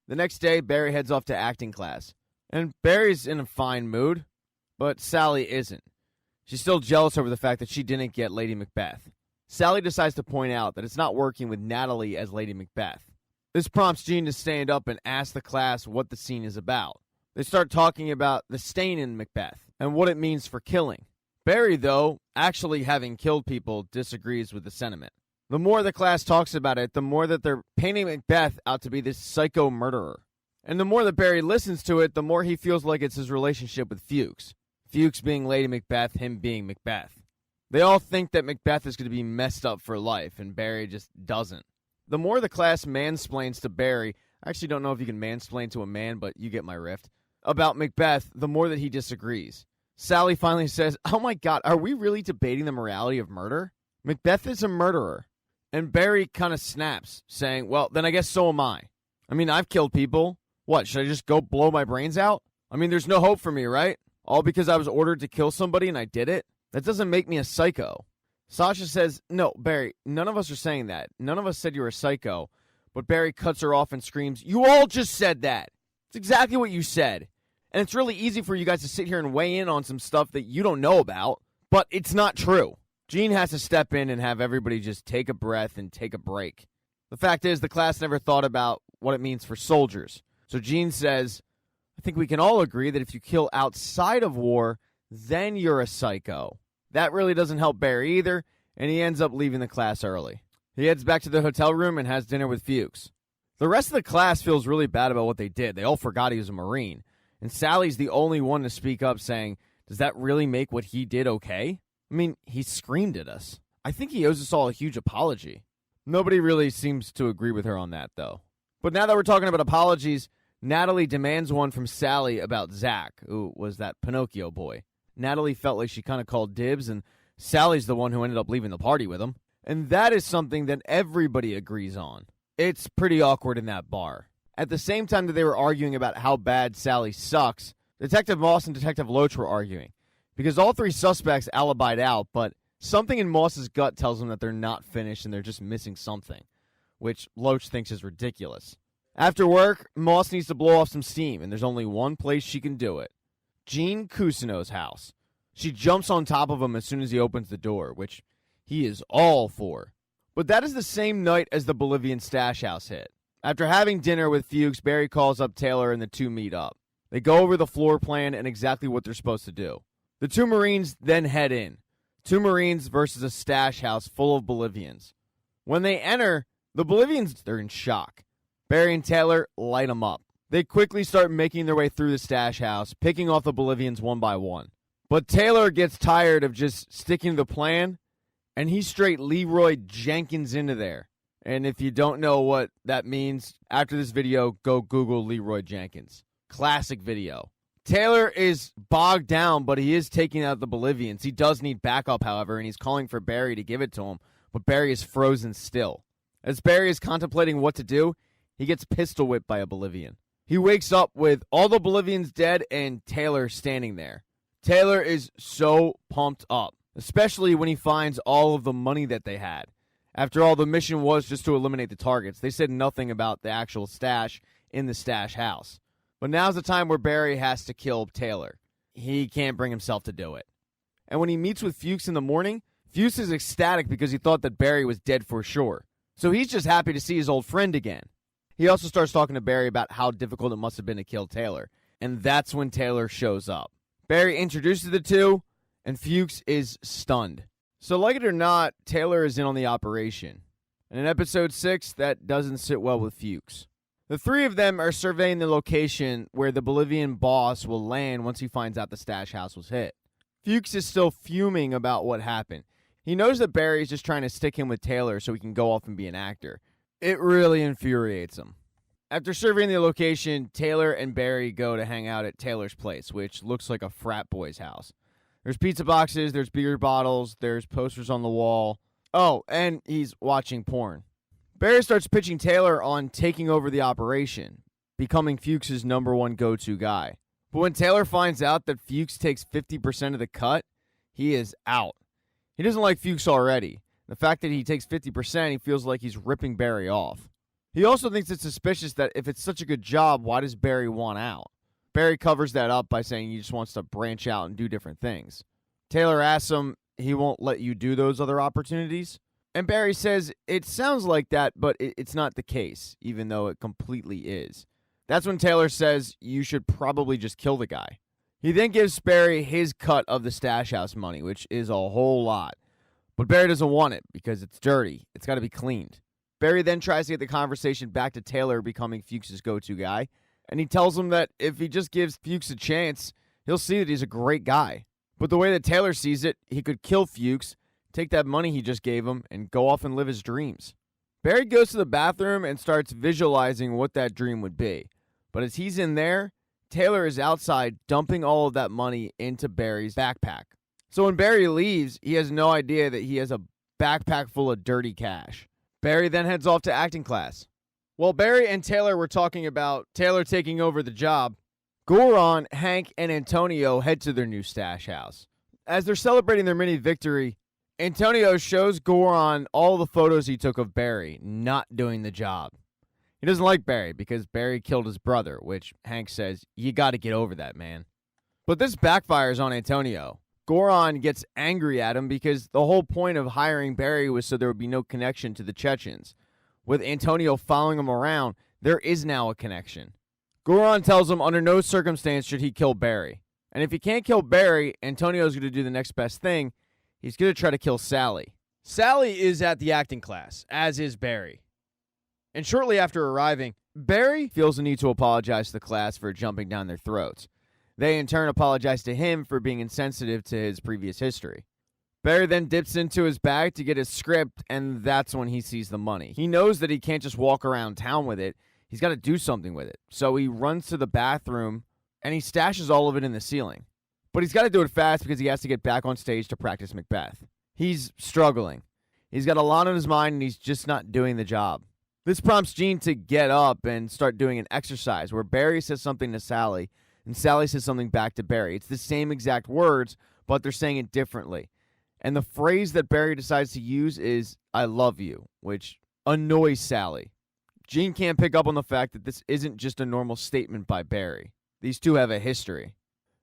The next day, Barry heads off to acting class. And Barry's in a fine mood, but Sally isn't. She's still jealous over the fact that she didn't get Lady Macbeth. Sally decides to point out that it's not working with Natalie as Lady Macbeth. This prompts Jean to stand up and ask the class what the scene is about. They start talking about the stain in Macbeth and what it means for killing. Barry, though, actually having killed people, disagrees with the sentiment. The more the class talks about it, the more that they're painting Macbeth out to be this psycho murderer. And the more that Barry listens to it, the more he feels like it's his relationship with Fuchs. Fuchs being Lady Macbeth, him being Macbeth. They all think that Macbeth is going to be messed up for life, and Barry just doesn't. The more the class mansplains to Barry, I actually don't know if you can mansplain to a man, but you get my rift, about Macbeth, the more that he disagrees. Sally finally says, oh my god, are we really debating the morality of murder? Macbeth is a murderer. And Barry kind of snaps, saying, well, then I guess so am I. I mean, I've killed people. What, should I just go blow my brains out? I mean, there's no hope for me, right? All because I was ordered to kill somebody and I did it? That doesn't make me a psycho. Sasha says, no, Barry, none of us are saying that. None of us said you were a psycho. But Barry cuts her off and screams, you all just said that. It's exactly what you said. And it's really easy for you guys to sit here and weigh in on some stuff that you don't know about, but it's not true. Jean has to step in and have everybody just take a breath and take a break. The fact is, the class never thought about what it means for soldiers. So Jean says, I think we can all agree that if you kill outside of war, then you're a psycho. That really doesn't help Barry either, and he ends up leaving the class early. He heads back to the hotel room and has dinner with Fuchs. The rest of the class feels really bad about what they did. They all forgot he was a Marine. And Sally's the only one to speak up saying, does that really make what he did okay? I mean, he screamed at us. I think he owes us all a huge apology. Nobody really seems to agree with her on that, though. But now that we're talking about apologies, Natalie demands one from Sally about Zach, who was that Pinocchio boy. Natalie felt like she kind of called dibs, and Sally's the one who ended up leaving the party with him. And that is something that everybody agrees on. It's pretty awkward in that bar. At the same time that they were arguing about how bad Sally sucks, Detective Moss and Detective Loach were arguing. Because all three suspects alibied out, but something in Moss's gut tells him that they're not finished and they're just missing something, which Loach thinks is ridiculous. After work, Moss needs to blow off some steam, and there's only one place she can do it. Gene Cousineau's house. She jumps on top of him as soon as he opens the door, which he is all for. But that is the same night as the Bolivian stash house hit. After having dinner with Fuchs, Barry calls up Taylor and the two meet up. They go over the floor plan and exactly what they're supposed to do. The two Marines then head in. Two Marines versus a stash house full of Bolivians. When they enter, the Bolivians, they're in shock. Barry and Taylor light them up. They quickly start making their way through the stash house, picking off the Bolivians one by one. But Taylor gets tired of just sticking to the plan, and he straight Leroy Jenkins into there. And if you don't know what that means, after this video, go Google Leroy Jenkins. Classic video. Taylor is bogged down, but he is taking out the Bolivians. He does need backup, however, and he's calling for Barry to give it to him, but Barry is frozen still. As Barry is contemplating what to do, he gets pistol whipped by a Bolivian. He wakes up with all the Bolivians dead and Taylor standing there. Taylor is so pumped up, especially when he finds all of the money that they had. After all, the mission was just to eliminate the targets. They said nothing about the actual stash in the stash house. But now's the time where Barry has to kill Taylor. He can't bring himself to do it. And when he meets with Fuchs in the morning, Fuchs is ecstatic because he thought that Barry was dead for sure. So he's just happy to see his old friend again. He also starts talking to Barry about how difficult it must have been to kill Taylor. And that's when Taylor shows up. Barry introduces the two, and Fuchs is stunned. So like it or not, Taylor is in on the operation. And in episode 6, that doesn't sit well with Fuchs. The three of them are surveying the location where the Bolivian boss will land once he finds out the stash house was hit. Fuchs is still fuming about what happened. He knows that Barry is just trying to stick him with Taylor so he can go off and be an actor. It really infuriates him. After surveying the location, Taylor and Barry go to hang out at Taylor's place, which looks like a frat boy's house. There's pizza boxes, there's beer bottles, there's posters on the wall. Oh, and he's watching porn. Barry starts pitching Taylor on taking over the operation, becoming Fuchs' #1 go-to guy. But when Taylor finds out that Fuchs takes 50% of the cut, he is out. He doesn't like Fuchs already. The fact that he takes 50%, he feels like he's ripping Barry off. He also thinks it's suspicious that if it's such a good job, why does Barry want out? Barry covers that up by saying he just wants to branch out and do different things. Taylor asks him he won't let you do those other opportunities. And Barry says it sounds like that, but it's not the case, even though it completely is. That's when Taylor says you should probably just kill the guy. He then gives Barry his cut of the stash house money, which is a whole lot. But Barry doesn't want it because it's dirty. It's got to be cleaned. Barry then tries to get the conversation back to Taylor becoming Fuchs' go-to guy, and he tells him that if he just gives Fuchs a chance, he'll see that he's a great guy. But the way that Taylor sees it, he could kill Fuchs, take that money he just gave him, and go off and live his dreams. Barry goes to the bathroom and starts visualizing what that dream would be. But as he's in there, Taylor is outside dumping all of that money into Barry's backpack. So when Barry leaves, he has no idea that he has a backpack full of dirty cash. Barry then heads off to acting class. While Barry and Taylor were talking about Taylor taking over the job, Goran, Hank, and Antonio head to their new stash house. As they're celebrating their mini victory, Antonio shows Goran all the photos he took of Barry not doing the job. He doesn't like Barry because Barry killed his brother, which Hank says, you got to get over that, man. But this backfires on Antonio. Goran gets angry at him because the whole point of hiring Barry was so there would be no connection to the Chechens. With Antonio following him around, there is now a connection. Goran tells him under no circumstance should he kill Barry. And if he can't kill Barry, Antonio's going to do the next best thing. He's going to try to kill Sally. Sally is at the acting class, as is Barry. And shortly after arriving, Barry feels the need to apologize to the class for jumping down their throats. They in turn apologize to him for being insensitive to his previous history. Barry then dips into his bag to get his script, and that's when he sees the money. He knows that he can't just walk around town with it. He's got to do something with it. So he runs to the bathroom, and he stashes all of it in the ceiling. But he's got to do it fast because he has to get back on stage to practice Macbeth. He's struggling. He's got a lot on his mind, and he's just not doing the job. This prompts Gene to get up and start doing an exercise where Barry says something to Sally, and Sally says something back to Barry. It's the same exact words, but they're saying it differently. And the phrase that Barry decides to use is, I love you, which annoys Sally. Gene can't pick up on the fact that this isn't just a normal statement by Barry. These two have a history.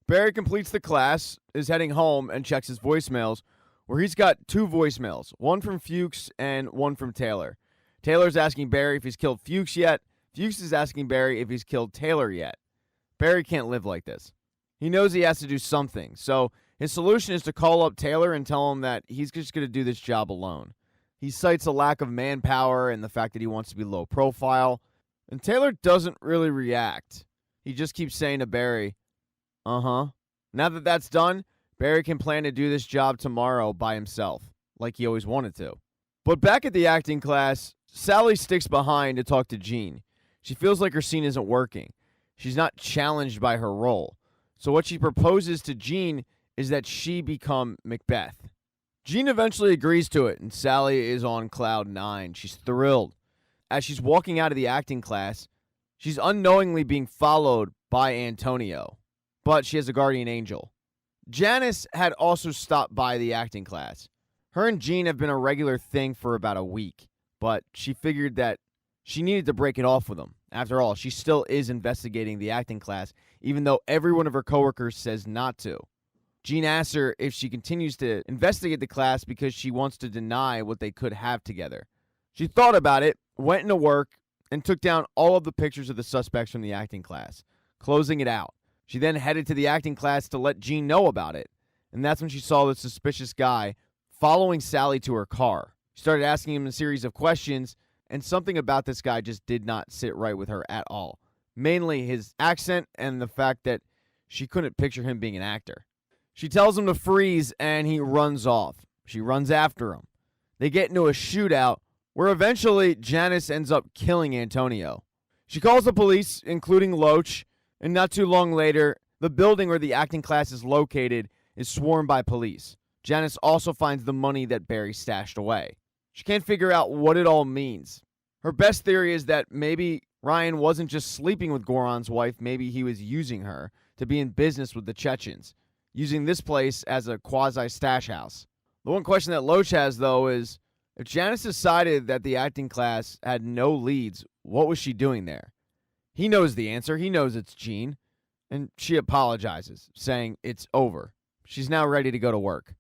Barry completes the class, is heading home, and checks his voicemails, where he's got 2 voicemails, one from Fuchs and one from Taylor. Taylor's asking Barry if he's killed Fuchs yet. Fuchs is asking Barry if he's killed Taylor yet. Barry can't live like this. He knows he has to do something, so his solution is to call up Taylor and tell him that he's just going to do this job alone. He cites a lack of manpower and the fact that he wants to be low profile, and Taylor doesn't really react. He just keeps saying to Barry, Now that that's done, Barry can plan to do this job tomorrow by himself, like he always wanted to. But back at the acting class, Sally sticks behind to talk to Gene. She feels like her scene isn't working. She's not challenged by her role. So what she proposes to Gene is that she become Macbeth. Gene eventually agrees to it, and Sally is on cloud 9. She's thrilled. As she's walking out of the acting class, she's unknowingly being followed by Antonio, but she has a guardian angel. Janice had also stopped by the acting class. Her and Gene have been a regular thing for about a week, but she figured that she needed to break it off with him. After all, she still is investigating the acting class, even though every one of her coworkers says not to. Jean asks her if she continues to investigate the class because she wants to deny what they could have together. She thought about it, went into work, and took down all of the pictures of the suspects from the acting class, closing it out. She then headed to the acting class to let Jean know about it, and that's when she saw the suspicious guy following Sally to her car. She started asking him a series of questions, and something about this guy just did not sit right with her at all. Mainly his accent and the fact that she couldn't picture him being an actor. She tells him to freeze, and he runs off. She runs after him. They get into a shootout where eventually Janice ends up killing Antonio. She calls the police, including Loach, and not too long later, the building where the acting class is located is swarmed by police. Janice also finds the money that Barry stashed away. She can't figure out what it all means. Her best theory is that maybe Ryan wasn't just sleeping with Goran's wife, maybe he was using her to be in business with the Chechens, using this place as a quasi-stash house. The one question that Loach has, though, is if Janice decided that the acting class had no leads, what was she doing there? He knows the answer. He knows it's Jean. And she apologizes, saying it's over. She's now ready to go to work.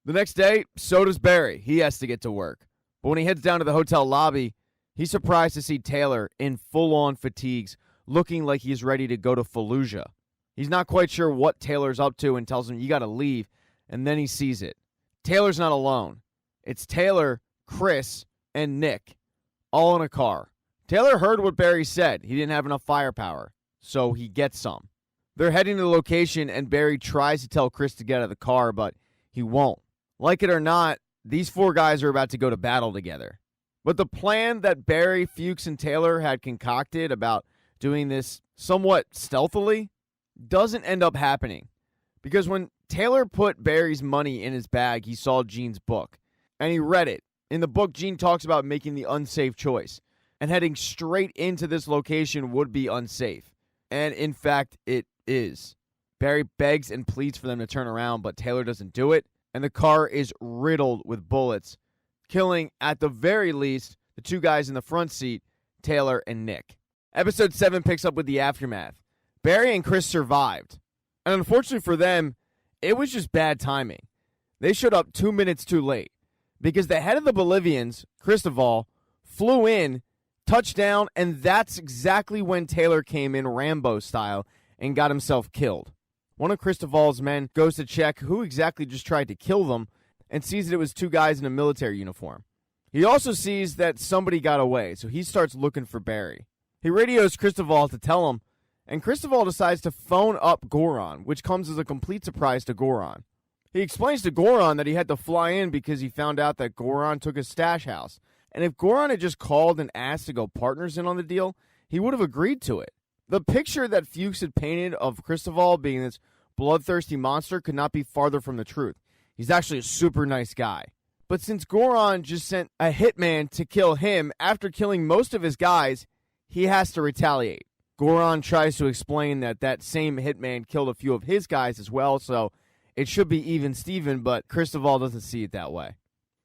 The next day, so does Barry. He has to get to work. But when he heads down to the hotel lobby, he's surprised to see Taylor in full-on fatigues, looking like he's ready to go to Fallujah. He's not quite sure what Taylor's up to and tells him, you gotta leave, and then he sees it. Taylor's not alone. It's Taylor, Chris, and Nick, all in a car. Taylor heard what Barry said. He didn't have enough firepower, so he gets some. They're heading to the location, and Barry tries to tell Chris to get out of the car, but he won't. Like it or not, these four guys are about to go to battle together. But the plan that Barry, Fuchs, and Taylor had concocted about doing this somewhat stealthily doesn't end up happening. Because when Taylor put Barry's money in his bag, he saw Jean's book, and he read it. In the book, Jean talks about making the unsafe choice, and heading straight into this location would be unsafe. And in fact, it is. Barry begs and pleads for them to turn around, but Taylor doesn't do it, and the car is riddled with bullets, killing, at the very least, the two guys in the front seat, Taylor and Nick. Episode 7 picks up with the aftermath. Barry and Chris survived, and unfortunately for them, it was just bad timing. They showed up 2 minutes too late, because the head of the Bolivians, Cristobal, flew in, touched down, and that's exactly when Taylor came in Rambo style and got himself killed. One of Cristobal's men goes to check who exactly just tried to kill them and sees that it was two guys in a military uniform. He also sees that somebody got away, so he starts looking for Barry. He radios Cristobal to tell him, and Cristobal decides to phone up Goran, which comes as a complete surprise to Goran. He explains to Goran that he had to fly in because he found out that Goran took his stash house, and if Goran had just called and asked to go partners in on the deal, he would have agreed to it. The picture that Fuchs had painted of Cristobal being this bloodthirsty monster could not be farther from the truth. He's actually a super nice guy. But since Goran just sent a hitman to kill him after killing most of his guys, he has to retaliate. Goran tries to explain that that same hitman killed a few of his guys as well, so it should be even Steven, but Cristobal doesn't see it that way.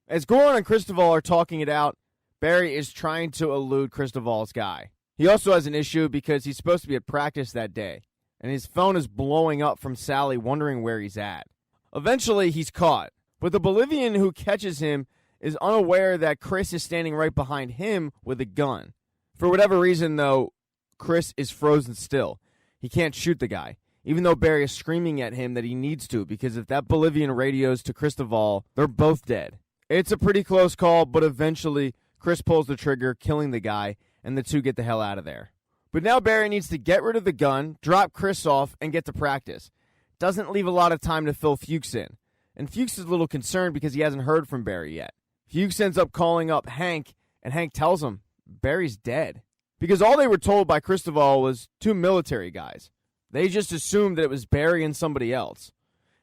As Goran and Cristobal are talking it out, Barry is trying to elude Cristobal's guy. He also has an issue because he's supposed to be at practice that day, and his phone is blowing up from Sally wondering where he's at. Eventually, he's caught, but the Bolivian who catches him is unaware that Chris is standing right behind him with a gun. For whatever reason, though, Chris is frozen still. He can't shoot the guy, even though Barry is screaming at him that he needs to, because if that Bolivian radios to Cristobal, they're both dead. It's a pretty close call, but eventually Chris pulls the trigger, killing the guy, and the two get the hell out of there. But now Barry needs to get rid of the gun, drop Chris off, and get to practice. Doesn't leave a lot of time to fill Fuchs in. And Fuchs is a little concerned because he hasn't heard from Barry yet. Fuchs ends up calling up Hank, and Hank tells him Barry's dead. Because all they were told by Cristobal was two military guys. They just assumed that it was Barry and somebody else.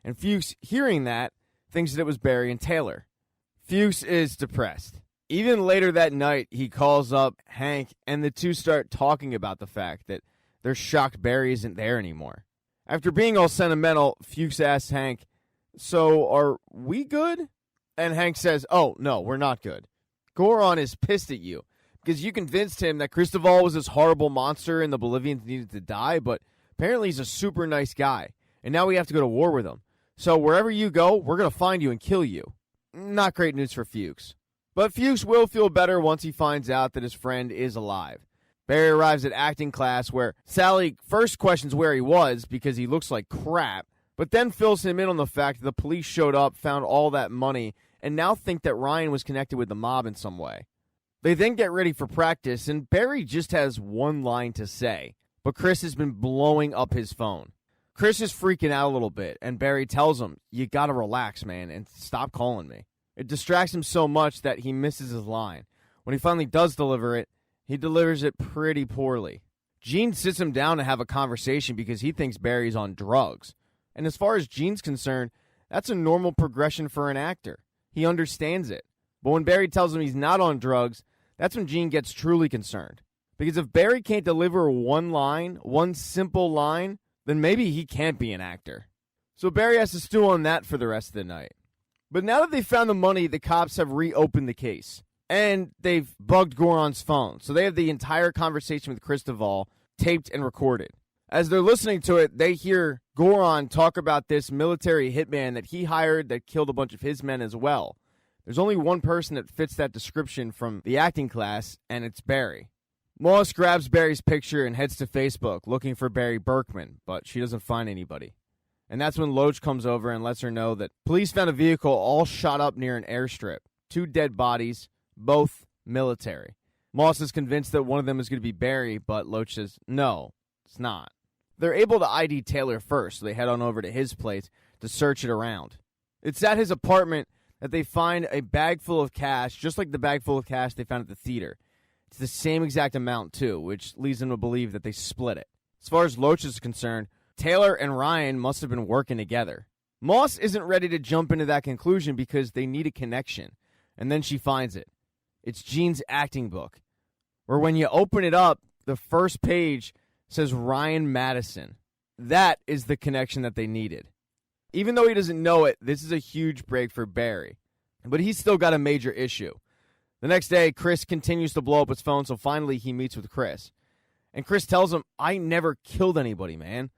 And Fuchs, hearing that, thinks that it was Barry and Taylor. Fuchs is depressed. Even later that night, he calls up Hank, and the two start talking about the fact that they're shocked Barry isn't there anymore. After being all sentimental, Fuchs asks Hank, "So, are we good?" And Hank says, "Oh, no, we're not good. Goran is pissed at you, because you convinced him that Cristobal was this horrible monster and the Bolivians needed to die, but apparently he's a super nice guy, and now we have to go to war with him. So wherever you go, we're going to find you and kill you. Not great news for Fuchs. But Fuchs will feel better once he finds out that his friend is alive. Barry arrives at acting class where Sally first questions where he was because he looks like crap, but then fills him in on the fact that the police showed up, found all that money, and now think that Ryan was connected with the mob in some way. They then get ready for practice, and Barry just has one line to say, but Chris has been blowing up his phone. Chris is freaking out a little bit, and Barry tells him, "You gotta relax, man, and stop calling me." It distracts him so much that he misses his line. When he finally does deliver it, he delivers it pretty poorly. Gene sits him down to have a conversation because he thinks Barry's on drugs. And as far as Gene's concerned, that's a normal progression for an actor. He understands it. But when Barry tells him he's not on drugs, that's when Gene gets truly concerned. Because if Barry can't deliver one line, one simple line, then maybe he can't be an actor. So Barry has to stew on that for the rest of the night. But now that they've found the money, the cops have reopened the case. And they've bugged Goron's phone. So they have the entire conversation with Chris Duvall taped and recorded. As they're listening to it, they hear Goron talk about this military hitman that he hired that killed a bunch of his men as well. There's only one person that fits that description from the acting class, and it's Barry. Moss grabs Barry's picture and heads to Facebook looking for Barry Berkman, but she doesn't find anybody. And that's when Loach comes over and lets her know that police found a vehicle all shot up near an airstrip. 2 dead bodies, both military. Moss is convinced that one of them is going to be Barry, but Loach says, no, it's not. They're able to ID Taylor first, so they head on over to his place to search it around. It's at his apartment that they find a bag full of cash, just like the bag full of cash they found at the theater. It's the same exact amount, too, which leads them to believe that they split it. As far as Loach is concerned, Taylor and Ryan must have been working together. Moss isn't ready to jump into that conclusion because they need a connection, and then she finds it. It's Gene's acting book, where when you open it up, the first page says Ryan Madison. That is the connection that they needed. Even though he doesn't know it, this is a huge break for Barry. But he's still got a major issue. The next day, Chris continues to blow up his phone, so finally he meets with Chris. And Chris tells him, I never killed anybody, man.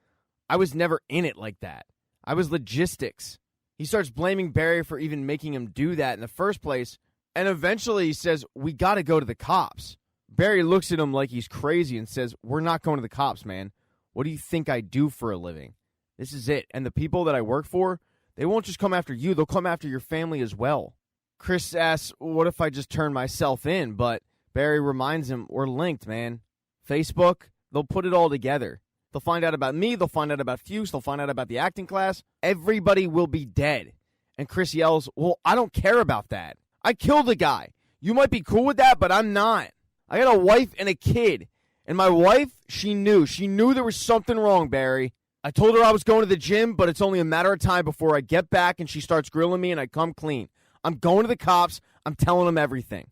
I was never in it like that. I was logistics. He starts blaming Barry for even making him do that in the first place, and eventually he says, we gotta go to the cops. Barry looks at him like he's crazy and says, we're not going to the cops, man. What do you think I do for a living? This is it. And the people that I work for, they won't just come after you. They'll come after your family as well. Chris asks, what if I just turn myself in? But Barry reminds him, we're linked, man. Facebook, they'll put it all together. They'll find out about me. They'll find out about Fuchs. They'll find out about the acting class. Everybody will be dead. And Chris yells, well, I don't care about that. I killed a guy. You might be cool with that, but I'm not. I got a wife and a kid. And my wife, she knew. She knew there was something wrong, Barry. I told her I was going to the gym, but it's only a matter of time before I get back and she starts grilling me and I come clean. I'm going to the cops. I'm telling them everything.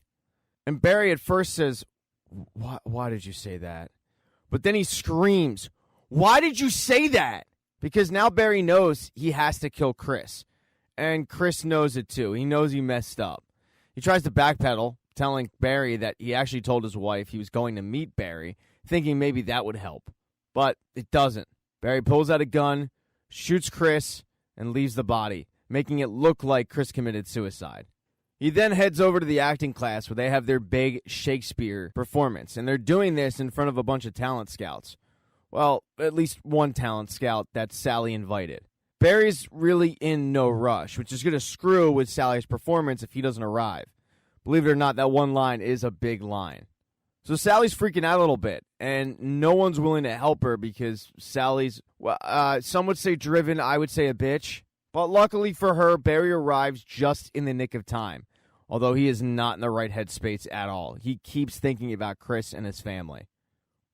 And Barry at first says, why did you say that? But then he screams, why did you say that? Because now Barry knows he has to kill Chris. And Chris knows it too. He knows he messed up. He tries to backpedal, telling Barry that he actually told his wife he was going to meet Barry, thinking maybe that would help. But it doesn't. Barry pulls out a gun, shoots Chris, and leaves the body, making it look like Chris committed suicide. He then heads over to the acting class where they have their big Shakespeare performance, and they're doing this in front of a bunch of talent scouts. Well, at least one talent scout that Sally invited. Barry's really in no rush, which is going to screw with Sally's performance if he doesn't arrive. Believe it or not, that one line is a big line. So Sally's freaking out a little bit, and no one's willing to help her because Sally's, some would say driven, I would say a bitch. But luckily for her, Barry arrives just in the nick of time, although he is not in the right headspace at all. He keeps thinking about Chris and his family.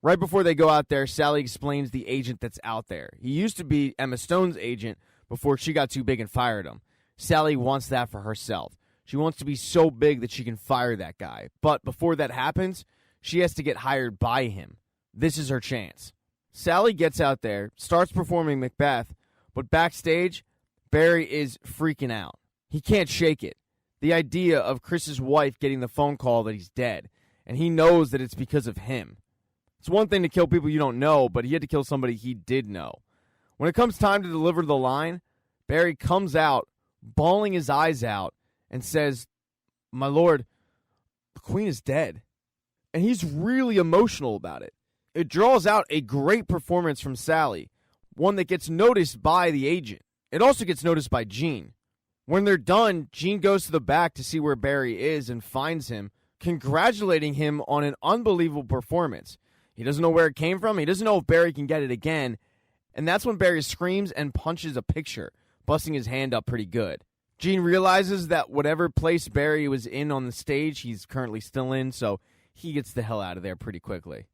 Right before they go out there, Sally explains the agent that's out there. He used to be Emma Stone's agent before she got too big and fired him. Sally wants that for herself. She wants to be so big that she can fire that guy. But before that happens, she has to get hired by him. This is her chance. Sally gets out there, starts performing Macbeth, but backstage, Barry is freaking out. He can't shake it. The idea of Chris's wife getting the phone call that he's dead, and he knows that it's because of him. It's one thing to kill people you don't know, but he had to kill somebody he did know. When it comes time to deliver the line, Barry comes out, bawling his eyes out, and says, "My lord, the queen is dead." And he's really emotional about it. It draws out a great performance from Sally, one that gets noticed by the agent. It also gets noticed by Gene. When they're done, Gene goes to the back to see where Barry is and finds him, congratulating him on an unbelievable performance. He doesn't know where it came from. He doesn't know if Barry can get it again. And that's when Barry screams and punches a picture, busting his hand up pretty good. Gene realizes that whatever place Barry was in on the stage, he's currently still in, so he gets the hell out of there pretty quickly.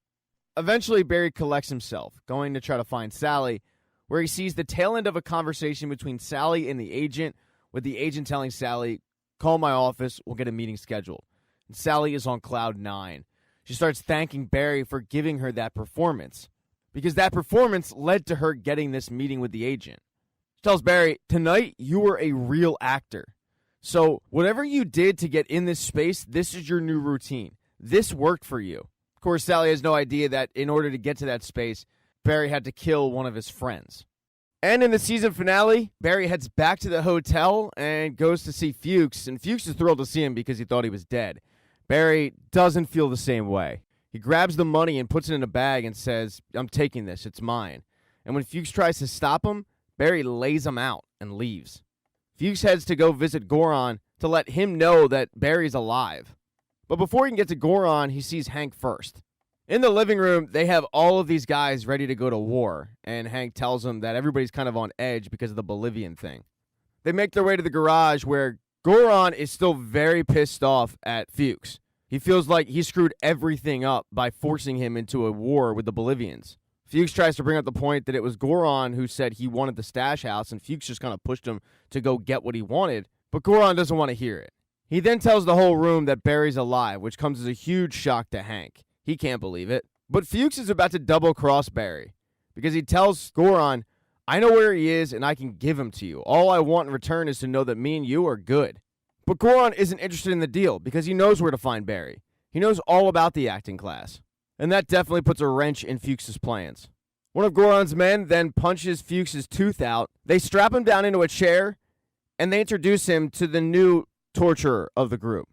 Eventually, Barry collects himself, going to try to find Sally, where he sees the tail end of a conversation between Sally and the agent, with the agent telling Sally, "Call my office, we'll get a meeting scheduled." And Sally is on cloud 9. She starts thanking Barry for giving her that performance, because that performance led to her getting this meeting with the agent. She tells Barry, "Tonight, you were a real actor. So whatever you did to get in this space, this is your new routine. This worked for you." Of course, Sally has no idea that in order to get to that space, Barry had to kill one of his friends. And in the season finale, Barry heads back to the hotel and goes to see Fuchs, and Fuchs is thrilled to see him because he thought he was dead. Barry doesn't feel the same way. He grabs the money and puts it in a bag and says, "I'm taking this, it's mine." And when Fuchs tries to stop him, Barry lays him out and leaves. Fuchs heads to go visit Goron to let him know that Barry's alive. But before he can get to Goron, he sees Hank first. In the living room, they have all of these guys ready to go to war, and Hank tells them that everybody's kind of on edge because of the Bolivian thing. They make their way to the garage where Goron is still very pissed off at Fuchs. He feels like he screwed everything up by forcing him into a war with the Bolivians. Fuchs tries to bring up the point that it was Goron who said he wanted the stash house, and Fuchs just kind of pushed him to go get what he wanted, but Goron doesn't want to hear it. He then tells the whole room that Barry's alive, which comes as a huge shock to Hank. He can't believe it. But Fuchs is about to double-cross Barry, because he tells Goron, "I know where he is, and I can give him to you. All I want in return is to know that me and you are good." But Goron isn't interested in the deal, because he knows where to find Barry. He knows all about the acting class. And that definitely puts a wrench in Fuchs' plans. One of Goron's men then punches Fuchs' tooth out. They strap him down into a chair, and they introduce him to the new torturer of the group.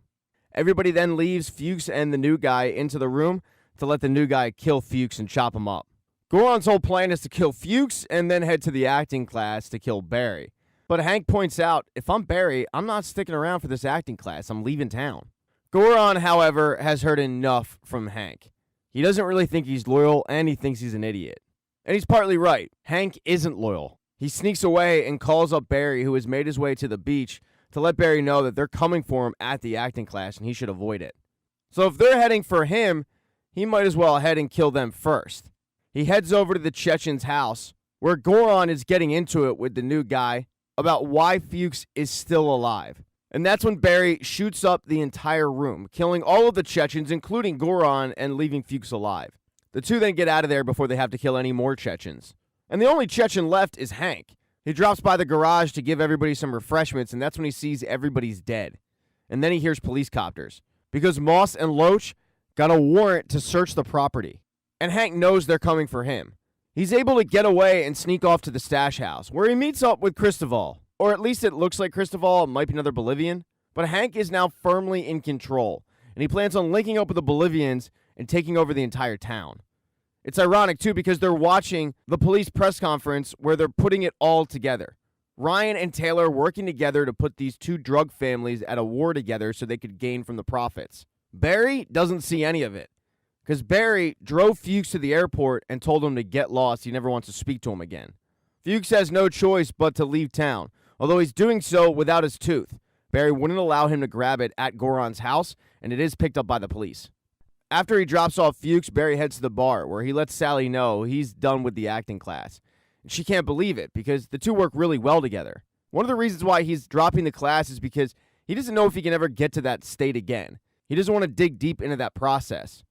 Everybody then leaves Fuchs and the new guy into the room to let the new guy kill Fuchs and chop him up. Goron's whole plan is to kill Fuchs and then head to the acting class to kill Barry. But Hank points out, if I'm Barry, I'm not sticking around for this acting class. I'm leaving town. Goron, however, has heard enough from Hank. He doesn't really think he's loyal, and he thinks he's an idiot. And he's partly right. Hank isn't loyal. He sneaks away and calls up Barry, who has made his way to the beach, to let Barry know that they're coming for him at the acting class, and he should avoid it. So if they're heading for him, he might as well head and kill them first. He heads over to the Chechen's house, where Goron is getting into it with the new guy about why Fuchs is still alive. And that's when Barry shoots up the entire room, killing all of the Chechens, including Goron, and leaving Fuchs alive. The two then get out of there before they have to kill any more Chechens. And the only Chechen left is Hank. He drops by the garage to give everybody some refreshments, and that's when he sees everybody's dead. And then he hears police copters, because Moss and Loach got a warrant to search the property. And Hank knows they're coming for him. He's able to get away and sneak off to the stash house, where he meets up with Cristoval. Or at least it looks like Cristoval. It might be another Bolivian. But Hank is now firmly in control, and he plans on linking up with the Bolivians and taking over the entire town. It's ironic, too, because they're watching the police press conference where they're putting it all together. Ryan and Taylor working together to put these two drug families at a war together so they could gain from the profits. Barry doesn't see any of it, because Barry drove Fuchs to the airport and told him to get lost. He never wants to speak to him again. Fuchs has no choice but to leave town, although he's doing so without his tooth. Barry wouldn't allow him to grab it at Goron's house, and it is picked up by the police. After he drops off Fuchs, Barry heads to the bar, where he lets Sally know he's done with the acting class. And she can't believe it, because the two work really well together. One of the reasons why he's dropping the class is because he doesn't know if he can ever get to that state again. He doesn't want to dig deep into that process.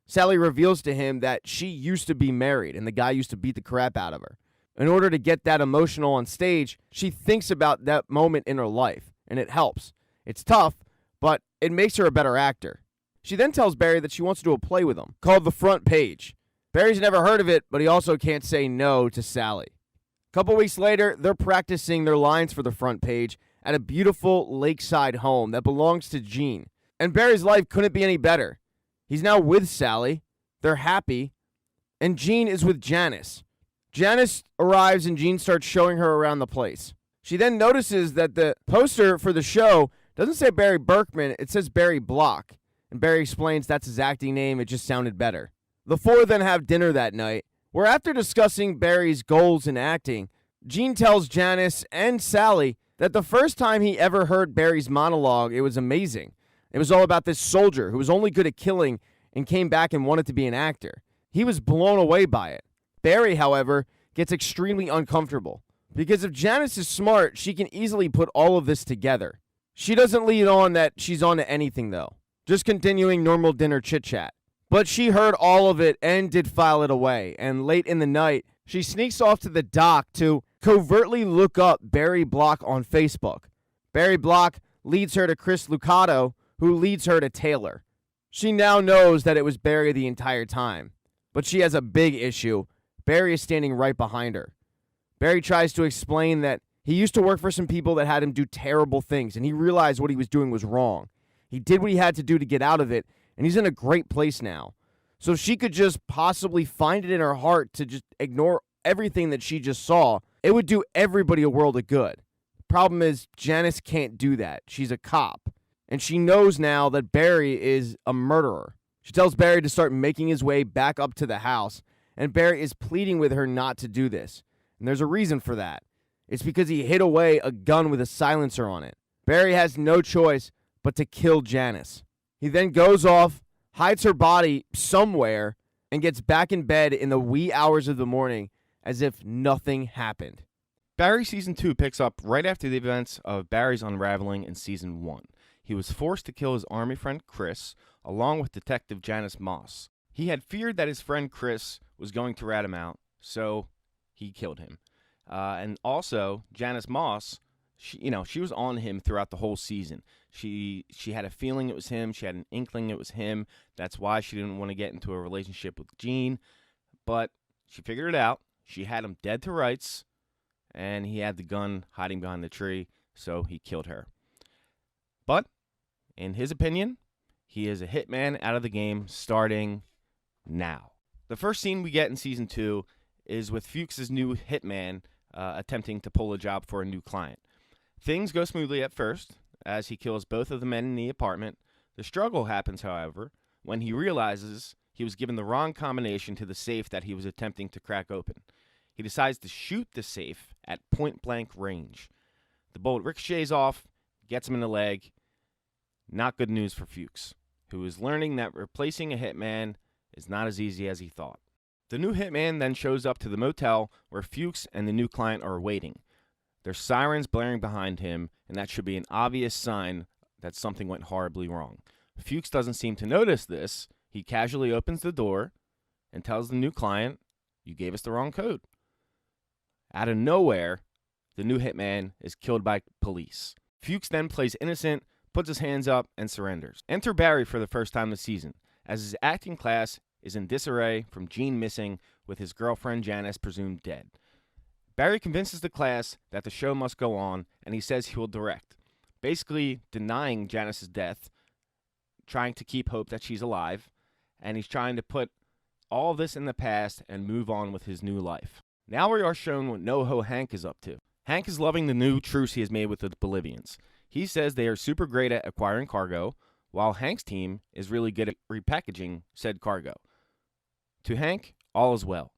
Sally reveals to him that she used to be married, and the guy used to beat the crap out of her. In order to get that emotional on stage, she thinks about that moment in her life, and it helps. It's tough, but it makes her a better actor. She then tells Barry that she wants to do a play with him, called The Front Page. Barry's never heard of it, but he also can't say no to Sally. A couple weeks later, they're practicing their lines for the front page at a beautiful lakeside home that belongs to Gene. And Barry's life couldn't be any better. He's now with Sally. They're happy. And Gene is with Janice. Janice arrives and Gene starts showing her around the place. She then notices that the poster for the show doesn't say Barry Berkman, it says Barry Block. And Barry explains that's his acting name, it just sounded better. The four then have dinner that night, where after discussing Barry's goals in acting, Gene tells Janice and Sally that the first time he ever heard Barry's monologue, it was amazing. It was all about this soldier who was only good at killing and came back and wanted to be an actor. He was blown away by it. Barry, however, gets extremely uncomfortable because if Janice is smart, she can easily put all of this together. She doesn't lead on that she's on to anything, though, just continuing normal dinner chit-chat. But she heard all of it and did file it away, and late in the night, she sneaks off to the dock to covertly look up Barry Block on Facebook. Barry Block leads her to Chris Lucato, who leads her to Taylor. She now knows that it was Barry the entire time, but she has a big issue. Barry is standing right behind her. Barry tries to explain that he used to work for some people that had him do terrible things, and he realized what he was doing was wrong. He did what he had to do to get out of it, and he's in a great place now. So if she could just possibly find it in her heart to just ignore everything that she just saw, it would do everybody a world of good. Problem is, Janice can't do that. She's a cop, and she knows now that Barry is a murderer. She tells Barry to start making his way back up to the house, and Barry is pleading with her not to do this. And there's a reason for that. It's because he hid away a gun with a silencer on it. Barry has no choice but to kill Janice. He then goes off, hides her body somewhere, and gets back in bed in the wee hours of the morning as if nothing happened. Barry Season 2 picks up right after the events of Barry's unraveling in Season 1. He was forced to kill his army friend Chris, along with Detective Janice Moss. He had feared that his friend Chris was going to rat him out, so he killed him. And also, Janice Moss, she was on him throughout the whole season. She had a feeling it was him. She had an inkling it was him. That's why she didn't want to get into a relationship with Gene. But she figured it out. She had him dead to rights, and he had the gun hiding behind the tree, so he killed her. But, in his opinion, he is a hitman out of the game starting now. The first scene we get in Season 2 is with Fuchs' new hitman attempting to pull a job for a new client. Things go smoothly at first, as he kills both of the men in the apartment. The struggle happens, however, when he realizes he was given the wrong combination to the safe that he was attempting to crack open. He decides to shoot the safe at point-blank range. The bullet ricochets off, gets him in the leg. Not good news for Fuchs, who is learning that replacing a hitman is not as easy as he thought. The new hitman then shows up to the motel where Fuchs and the new client are waiting. There's sirens blaring behind him, and that should be an obvious sign that something went horribly wrong. Fuchs doesn't seem to notice this. He casually opens the door and tells the new client, "You gave us the wrong code." Out of nowhere, the new hitman is killed by police. Fuchs then plays innocent, puts his hands up, and surrenders. Enter Barry for the first time this season, as his acting class is in disarray from Gene missing with his girlfriend Janice presumed dead. Barry convinces the class that the show must go on, and he says he will direct, basically denying Janice's death, trying to keep hope that she's alive, and he's trying to put all this in the past and move on with his new life. Now we are shown what NoHo Hank is up to. Hank is loving the new truce he has made with the Bolivians. He says they are super great at acquiring cargo, while Hank's team is really good at repackaging said cargo. To Hank, all is well.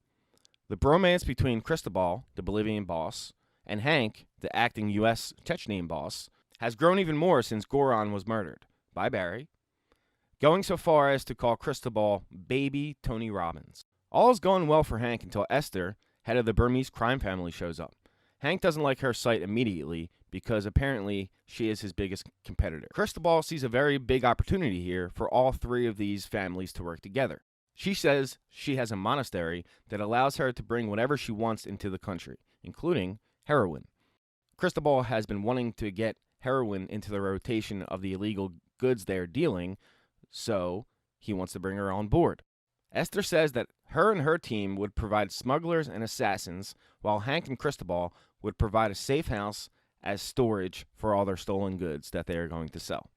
The bromance between Cristobal, the Bolivian boss, and Hank, the acting U.S. Chechnyan boss, has grown even more since Goran was murdered by Barry, going so far as to call Cristobal Baby Tony Robbins. All is going well for Hank until Esther, head of the Burmese crime family, shows up. Hank doesn't like her sight immediately because apparently she is his biggest competitor. Cristobal sees a very big opportunity here for all three of these families to work together. She says she has a monastery that allows her to bring whatever she wants into the country, including heroin. Cristobal has been wanting to get heroin into the rotation of the illegal goods they're dealing, so he wants to bring her on board. Esther says that her and her team would provide smugglers and assassins, while Hank and Cristobal would provide a safe house as storage for all their stolen goods that they are going to sell.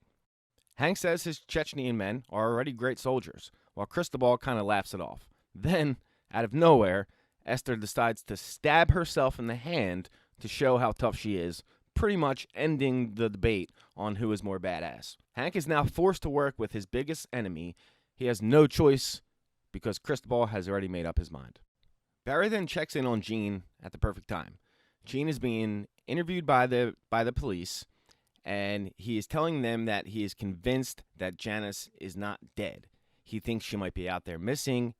Hank says his Chechnyan men are already great soldiers, while Cristobal kind of laughs it off. Then, out of nowhere, Esther decides to stab herself in the hand to show how tough she is, pretty much ending the debate on who is more badass. Hank is now forced to work with his biggest enemy. He has no choice because Cristobal has already made up his mind. Barry then checks in on Gene at the perfect time. Gene is being interviewed by the police, and he is telling them that he is convinced that Janice is not dead. He thinks she might be out there missing,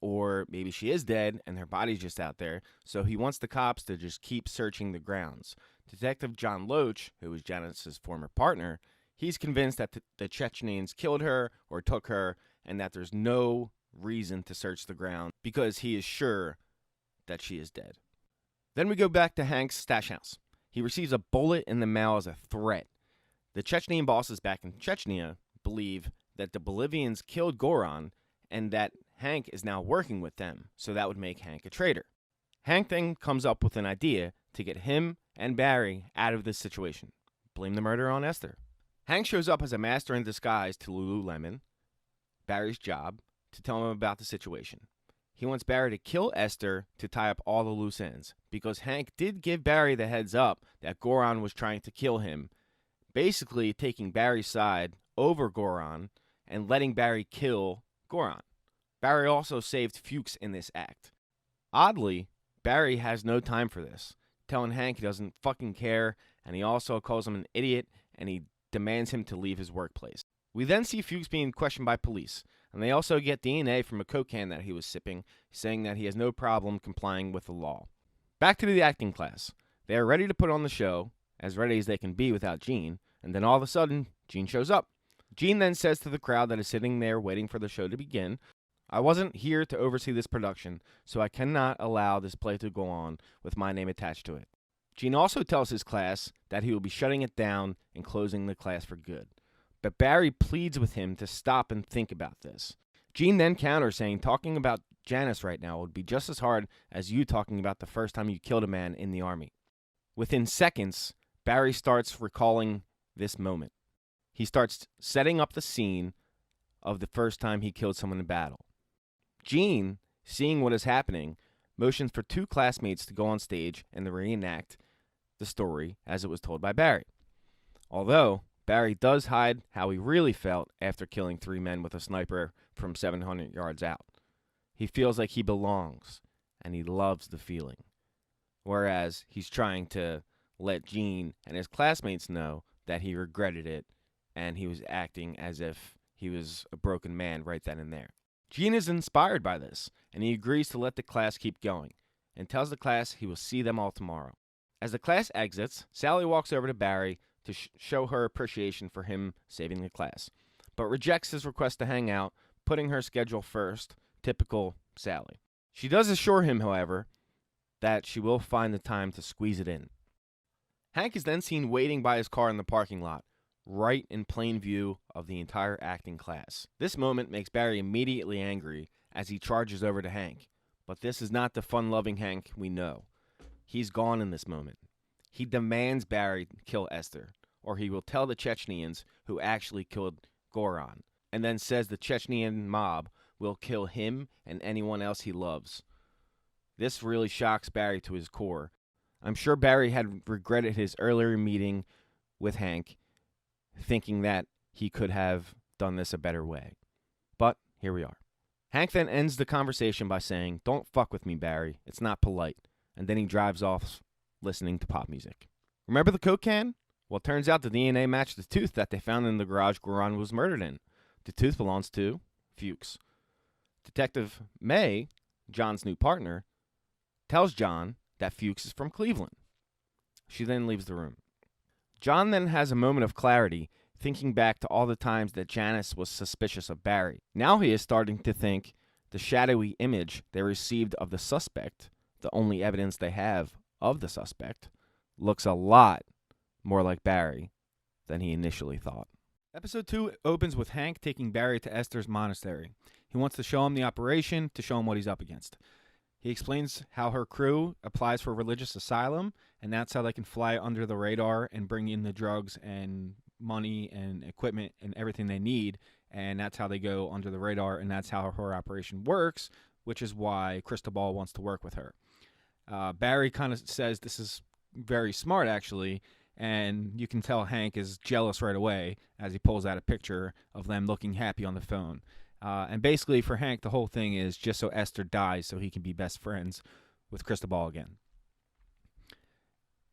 or maybe she is dead and her body's just out there, so he wants the cops to just keep searching the grounds. Detective John Loach, who was Janice's former partner, he's convinced that the Chechnyans killed her or took her, and that there's no reason to search the ground because he is sure that she is dead. Then we go back to Hank's stash house. He receives a bullet in the mail as a threat. The Chechnyan bosses back in Chechnya believe that the Bolivians killed Goran and that Hank is now working with them, so that would make Hank a traitor. Hank then comes up with an idea to get him and Barry out of this situation. Blame the murder on Esther. Hank shows up as a master in disguise to Lululemon, Barry's job, to tell him about the situation. He wants Barry to kill Esther to tie up all the loose ends, because Hank did give Barry the heads up that Goran was trying to kill him, basically taking Barry's side over Goran and letting Barry kill Goran. Barry also saved Fuchs in this act. Oddly, Barry has no time for this, telling Hank he doesn't fucking care, and he also calls him an idiot, and he demands him to leave his workplace. We then see Fuchs being questioned by police, and they also get DNA from a Coke can that he was sipping, saying that he has no problem complying with the law. Back to the acting class. They are ready to put on the show, as ready as they can be without Gene, and then all of a sudden, Gene shows up. Gene then says to the crowd that is sitting there waiting for the show to begin, "I wasn't here to oversee this production, so I cannot allow this play to go on with my name attached to it." Gene also tells his class that he will be shutting it down and closing the class for good. But Barry pleads with him to stop and think about this. Gene then counters, saying talking about Janice right now would be just as hard as you talking about the first time you killed a man in the army. Within seconds, Barry starts recalling this moment. He starts setting up the scene of the first time he killed someone in battle. Gene, seeing what is happening, motions for two classmates to go on stage and to reenact the story as it was told by Barry. Although Barry does hide how he really felt after killing 3 men with a sniper from 700 yards out. He feels like he belongs, and he loves the feeling. Whereas he's trying to let Gene and his classmates know that he regretted it, and he was acting as if he was a broken man right then and there. Gene is inspired by this, and he agrees to let the class keep going, and tells the class he will see them all tomorrow. As the class exits, Sally walks over to Barry to show her appreciation for him saving the class, but rejects his request to hang out, putting her schedule first, typical Sally. She does assure him, however, that she will find the time to squeeze it in. Hank is then seen waiting by his car in the parking lot, right in plain view of the entire acting class. This moment makes Barry immediately angry as he charges over to Hank, but this is not the fun-loving Hank we know. He's gone in this moment. He demands Barry kill Esther, or he will tell the Chechnyans who actually killed Goran, and then says the Chechnyan mob will kill him and anyone else he loves. This really shocks Barry to his core. I'm sure Barry had regretted his earlier meeting with Hank, thinking that he could have done this a better way. But here we are. Hank then ends the conversation by saying, "Don't fuck with me, Barry. It's not polite." And then he drives off listening to pop music. Remember the Coke can? Well, it turns out the DNA matched the tooth that they found in the garage Goran was murdered in. The tooth belongs to Fuchs. Detective May, John's new partner, tells John that Fuchs is from Cleveland. She then leaves the room. John then has a moment of clarity, thinking back to all the times that Janice was suspicious of Barry. Now he is starting to think the shadowy image they received of the suspect, the only evidence they have of the suspect, looks a lot more like Barry than he initially thought. Episode 2 opens with Hank taking Barry to Esther's monastery. He wants to show him the operation to show him what he's up against. He explains how her crew applies for religious asylum, and that's how they can fly under the radar and bring in the drugs and money and equipment and everything they need, and that's how they go under the radar, and that's how her operation works, which is why Cristobal wants to work with her. Barry kind of says this is very smart, actually, and you can tell Hank is jealous right away as he pulls out a picture of them looking happy on the phone. And basically for Hank, the whole thing is just so Esther dies so he can be best friends with Cristobal again.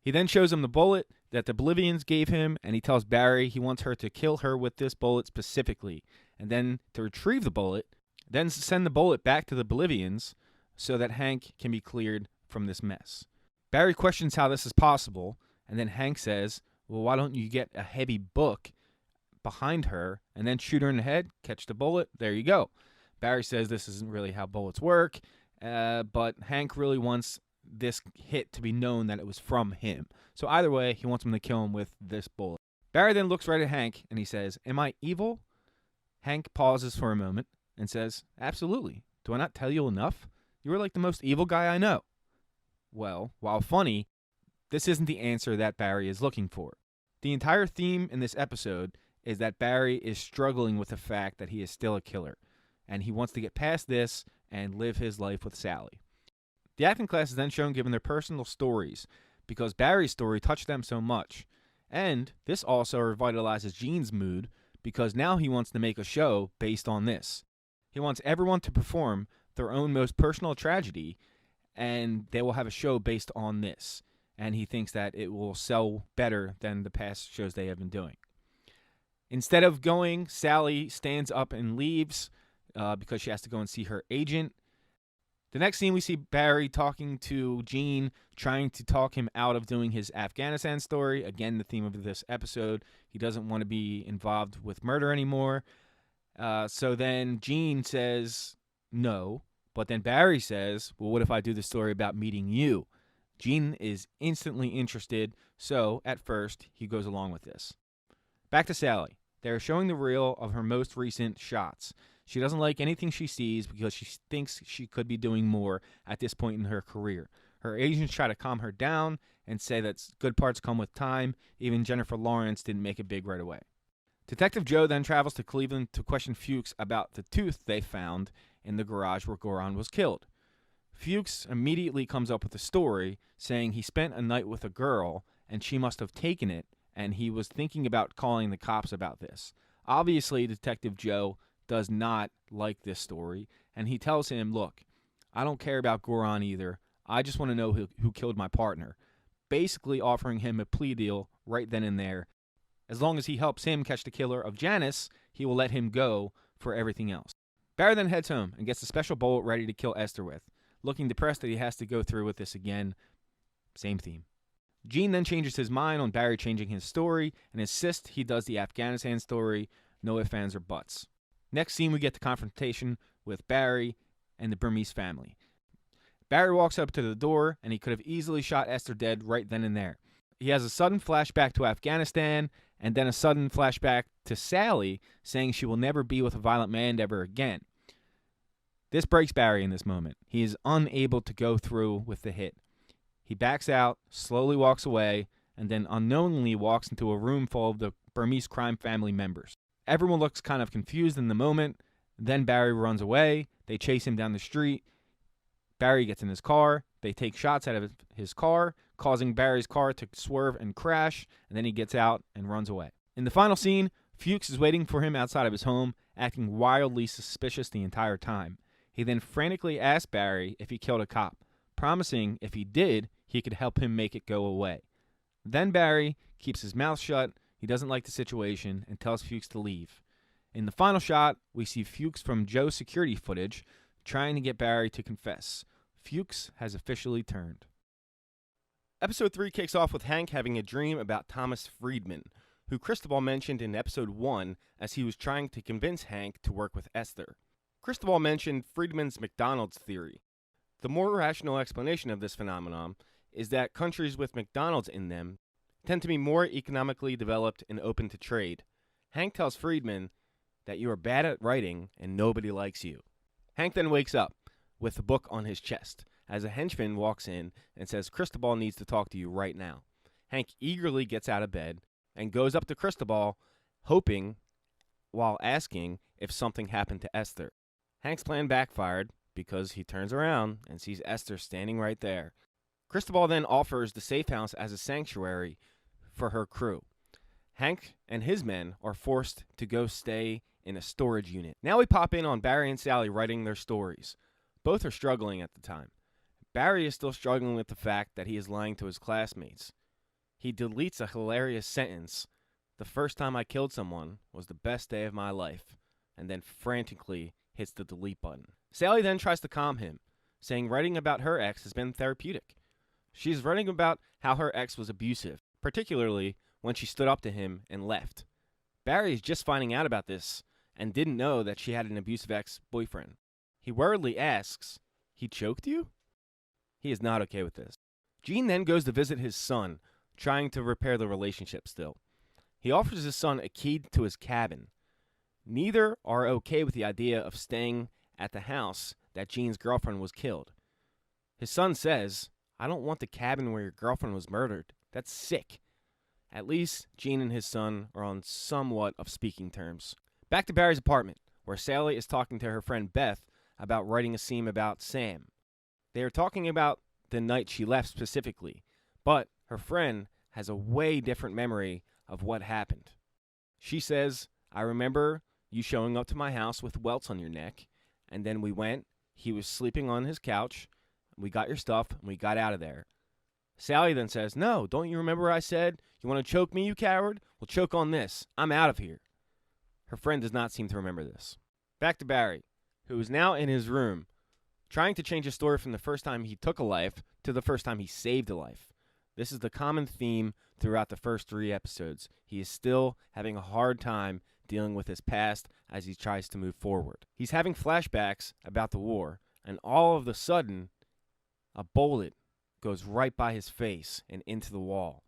He then shows him the bullet that the Bolivians gave him, and he tells Barry he wants her to kill her with this bullet specifically, and then to retrieve the bullet, then send the bullet back to the Bolivians so that Hank can be cleared from this mess. Barry questions how this is possible, and then Hank says, well, why don't you get a heavy book behind her and then shoot her in the head, catch the bullet, there you go. Barry says this isn't really how bullets work, but Hank really wants this hit to be known that it was from him. So either way, he wants him to kill him with this bullet. Barry then looks right at Hank and he says, am I evil? Hank pauses for a moment and says, absolutely. Do I not tell you enough? You are like the most evil guy I know. Well, while funny, this isn't the answer that Barry is looking for. The entire theme in this episode is that Barry is struggling with the fact that he is still a killer, and he wants to get past this and live his life with Sally. The acting class is then shown giving their personal stories, because Barry's story touched them so much, and this also revitalizes Gene's mood, because now he wants to make a show based on this. He wants everyone to perform their own most personal tragedy, and they will have a show based on this, and he thinks that it will sell better than the past shows they have been doing. Instead of going, Sally stands up and leaves because she has to go and see her agent. The next scene, we see Barry talking to Gene, trying to talk him out of doing his Afghanistan story. Again, the theme of this episode. He doesn't want to be involved with murder anymore. So then Gene says no, but then Barry says, well, what if I do the story about meeting you? Gene is instantly interested, so at first he goes along with this. Back to Sally. They are showing the reel of her most recent shots. She doesn't like anything she sees because she thinks she could be doing more at this point in her career. Her agents try to calm her down and say that good parts come with time. Even Jennifer Lawrence didn't make it big right away. Detective Joe then travels to Cleveland to question Fuchs about the tooth they found in the garage where Goran was killed. Fuchs immediately comes up with a story saying he spent a night with a girl and she must have taken it, and he was thinking about calling the cops about this. Obviously, Detective Joe does not like this story, and he tells him, look, I don't care about Goran either. I just want to know who killed my partner. Basically offering him a plea deal right then and there. As long as he helps him catch the killer of Janice, he will let him go for everything else. Barry then heads home and gets a special bullet ready to kill Esther with. Looking depressed that he has to go through with this again. Same theme. Gene then changes his mind on Barry changing his story and insists he does the Afghanistan story, no ifs, ands, or buts. Next scene, we get the confrontation with Barry and the Burmese family. Barry walks up to the door, and he could have easily shot Esther dead right then and there. He has a sudden flashback to Afghanistan, and then a sudden flashback to Sally, saying she will never be with a violent man ever again. This breaks Barry in this moment. He is unable to go through with the hit. He backs out, slowly walks away, and then unknowingly walks into a room full of the Burmese crime family members. Everyone looks kind of confused in the moment. Then Barry runs away. They chase him down the street. Barry gets in his car. They take shots out of his car, causing Barry's car to swerve and crash, and then he gets out and runs away. In the final scene, Fuchs is waiting for him outside of his home, acting wildly suspicious the entire time. He then frantically asks Barry if he killed a cop, promising if he did, he could help him make it go away. Then Barry keeps his mouth shut, he doesn't like the situation, and tells Fuchs to leave. In the final shot, we see Fuchs from Joe's security footage trying to get Barry to confess. Fuchs has officially turned. Episode 3 kicks off with Hank having a dream about Thomas Friedman, who Cristobal mentioned in Episode 1 as he was trying to convince Hank to work with Esther. Cristobal mentioned Friedman's McDonald's theory. The more rational explanation of this phenomenon is that countries with McDonald's in them tend to be more economically developed and open to trade. Hank tells Friedman that you are bad at writing and nobody likes you. Hank then wakes up with the book on his chest as a henchman walks in and says Cristobal needs to talk to you right now. Hank eagerly gets out of bed and goes up to Cristobal, hoping while asking if something happened to Esther. Hank's plan backfired because he turns around and sees Esther standing right there. Cristobal then offers the safe house as a sanctuary for her crew. Hank and his men are forced to go stay in a storage unit. Now we pop in on Barry and Sally writing their stories. Both are struggling at the time. Barry is still struggling with the fact that he is lying to his classmates. He deletes a hilarious sentence, "The first time I killed someone was the best day of my life," and then frantically hits the delete button. Sally then tries to calm him, saying writing about her ex has been therapeutic. She's writing about how her ex was abusive, particularly when she stood up to him and left. Barry is just finding out about this and didn't know that she had an abusive ex-boyfriend. He worriedly asks, "He choked you?" He is not okay with this. Gene then goes to visit his son, trying to repair the relationship still. He offers his son a key to his cabin. Neither are okay with the idea of staying at the house that Gene's girlfriend was killed. His son says, "I don't want the cabin where your girlfriend was murdered. That's sick." At least Gene and his son are on somewhat of speaking terms. Back to Barry's apartment, where Sally is talking to her friend Beth about writing a scene about Sam. They are talking about the night she left specifically, but her friend has a way different memory of what happened. She says, "I remember you showing up to my house with welts on your neck, and then we went, he was sleeping on his couch, we got your stuff, and we got out of there." Sally then says, "No, don't you remember I said, you want to choke me, you coward? Well, choke on this. I'm out of here." Her friend does not seem to remember this. Back to Barry, who is now in his room, trying to change his story from the first time he took a life to the first time he saved a life. This is the common theme throughout the first 3 episodes. He is still having a hard time dealing with his past as he tries to move forward. He's having flashbacks about the war, and all of a sudden, a bullet goes right by his face and into the wall.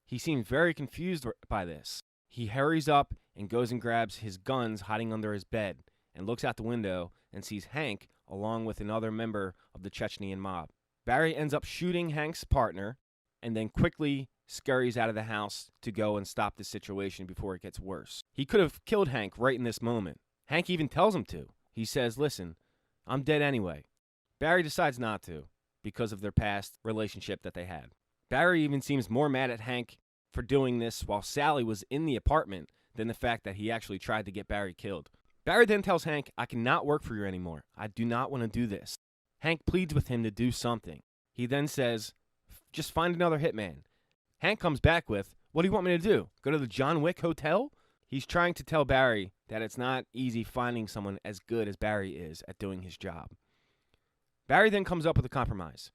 He seems very confused by this. He hurries up and goes and grabs his guns hiding under his bed and looks out the window and sees Hank along with another member of the Chechnyan mob. Barry ends up shooting Hank's partner and then quickly scurries out of the house to go and stop the situation before it gets worse. He could have killed Hank right in this moment. Hank even tells him to. He says, "Listen, I'm dead anyway." Barry decides not to because of their past relationship that they had. Barry even seems more mad at Hank for doing this while Sally was in the apartment than the fact that he actually tried to get Barry killed. Barry then tells Hank, "I cannot work for you anymore. I do not want to do this." Hank pleads with him to do something. He then says, "Just find another hitman." Hank comes back with, "What do you want me to do? Go to the John Wick Hotel?" He's trying to tell Barry that it's not easy finding someone as good as Barry is at doing his job. Barry then comes up with a compromise.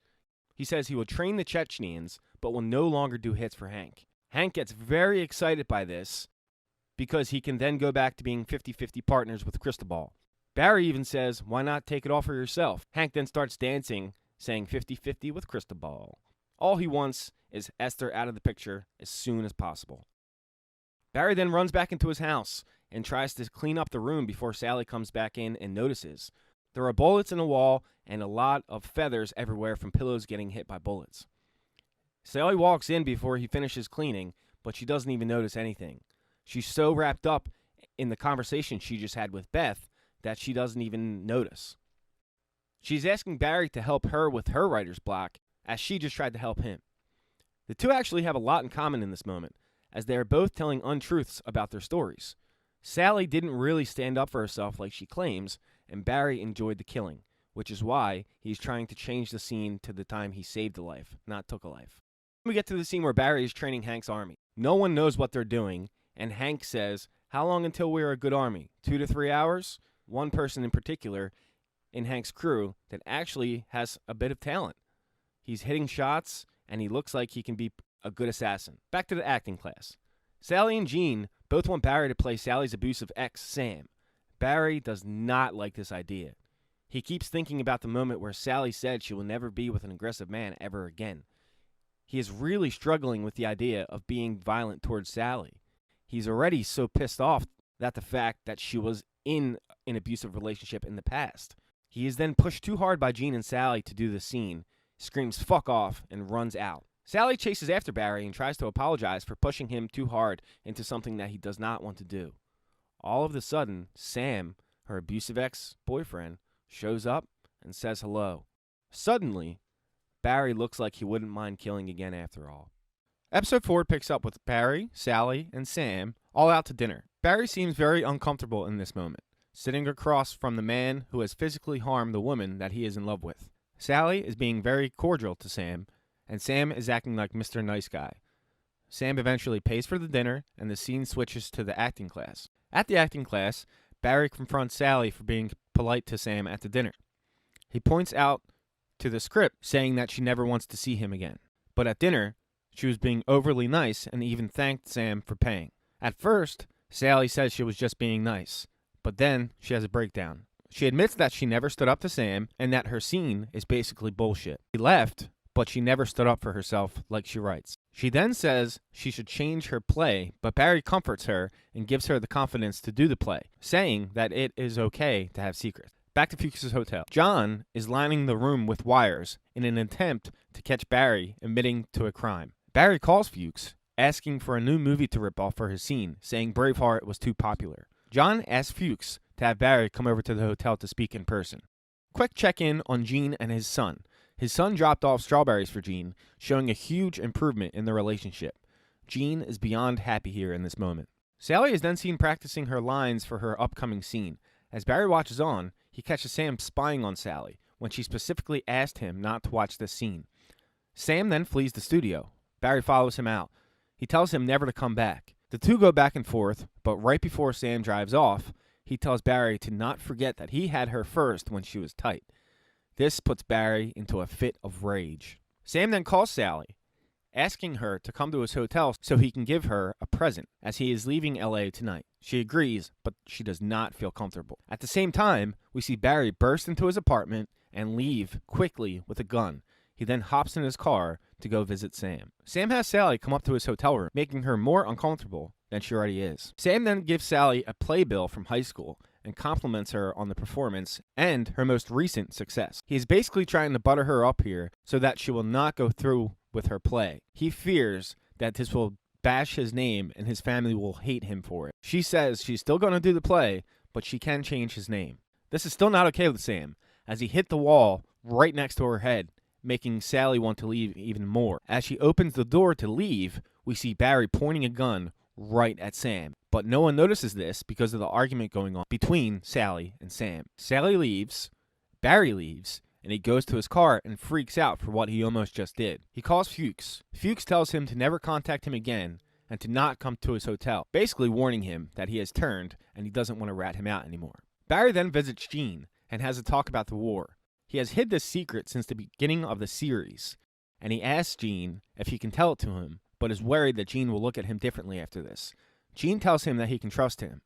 He says he will train the Chechnyans, but will no longer do hits for Hank. Hank gets very excited by this because he can then go back to being 50-50 partners with Cristobal. Barry even says, "Why not take it all for yourself?" Hank then starts dancing, saying 50-50 with Cristobal. All he wants is Esther out of the picture as soon as possible. Barry then runs back into his house and tries to clean up the room before Sally comes back in and notices. There are bullets in the wall and a lot of feathers everywhere from pillows getting hit by bullets. Sally walks in before he finishes cleaning, but she doesn't even notice anything. She's so wrapped up in the conversation she just had with Beth that she doesn't even notice. She's asking Barry to help her with her writer's block, as she just tried to help him. The two actually have a lot in common in this moment, as they are both telling untruths about their stories. Sally didn't really stand up for herself like she claims, and Barry enjoyed the killing, which is why he's trying to change the scene to the time he saved a life, not took a life. We get to the scene where Barry is training Hank's army. No one knows what they're doing, and Hank says, "How long until we're a good army? 2 to 3 hours?" One person in particular in Hank's crew that actually has a bit of talent. He's hitting shots, and he looks like he can be a good assassin. Back to the acting class. Sally and Gene both want Barry to play Sally's abusive ex, Sam. Barry does not like this idea. He keeps thinking about the moment where Sally said she will never be with an aggressive man ever again. He is really struggling with the idea of being violent towards Sally. He's already so pissed off at the fact that she was in an abusive relationship in the past. He is then pushed too hard by Gene and Sally to do the scene, screams "fuck off," and runs out. Sally chases after Barry and tries to apologize for pushing him too hard into something that he does not want to do. All of a sudden, Sam, her abusive ex-boyfriend, shows up and says hello. Suddenly, Barry looks like he wouldn't mind killing again after all. Episode 4 picks up with Barry, Sally, and Sam all out to dinner. Barry seems very uncomfortable in this moment, sitting across from the man who has physically harmed the woman that he is in love with. Sally is being very cordial to Sam, and Sam is acting like Mr. Nice Guy. Sam eventually pays for the dinner, and the scene switches to the acting class. At the acting class, Barry confronts Sally for being polite to Sam at the dinner. He points out to the script saying that she never wants to see him again. But at dinner, she was being overly nice and even thanked Sam for paying. At first, Sally says she was just being nice, but then she has a breakdown. She admits that she never stood up to Sam and that her scene is basically bullshit. He left, but she never stood up for herself like she writes. She then says she should change her play, but Barry comforts her and gives her the confidence to do the play, saying that it is okay to have secrets. Back to Fuchs' hotel. John is lining the room with wires in an attempt to catch Barry admitting to a crime. Barry calls Fuchs, asking for a new movie to rip off for his scene, saying Braveheart was too popular. John asks Fuchs to have Barry come over to the hotel to speak in person. Quick check-in on Gene and his son. His son dropped off strawberries for Gene, showing a huge improvement in their relationship. Gene is beyond happy here in this moment. Sally is then seen practicing her lines for her upcoming scene. As Barry watches on, he catches Sam spying on Sally when she specifically asked him not to watch this scene. Sam then flees the studio. Barry follows him out. He tells him never to come back. The two go back and forth, but right before Sam drives off, he tells Barry to not forget that he had her first when she was tight. This puts Barry into a fit of rage. Sam then calls Sally, asking her to come to his hotel so he can give her a present, as he is leaving LA tonight. She agrees, but she does not feel comfortable. At the same time, we see Barry burst into his apartment and leave quickly with a gun. He then hops in his car to go visit Sam. Sam has Sally come up to his hotel room, making her more uncomfortable than she already is. Sam then gives Sally a playbill from high school and compliments her on the performance and her most recent success. He is basically trying to butter her up here so that she will not go through with her play. He fears that this will bash his name and his family will hate him for it. She says she's still going to do the play, but she can change his name. This is still not okay with Sam, as he hit the wall right next to her head, making Sally want to leave even more. As she opens the door to leave, we see Barry pointing a gun right at Sam. But no one notices this because of the argument going on between Sally and Sam. Sally leaves, Barry leaves, and he goes to his car and freaks out for what he almost just did. He calls Fuchs. Fuchs tells him to never contact him again and to not come to his hotel, basically warning him that he has turned and he doesn't want to rat him out anymore. Barry then visits Gene and has a talk about the war. He has hid this secret since the beginning of the series, and he asks Gene if he can tell it to him, but is worried that Gene will look at him differently after this. Gene tells him that he can trust him.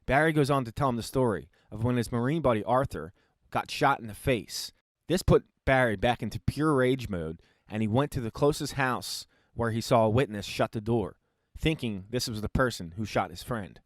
Barry goes on to tell him the story of when his Marine buddy Arthur got shot in the face. This put Barry back into pure rage mode, and he went to the closest house where he saw a witness shut the door, thinking this was the person who shot his friend.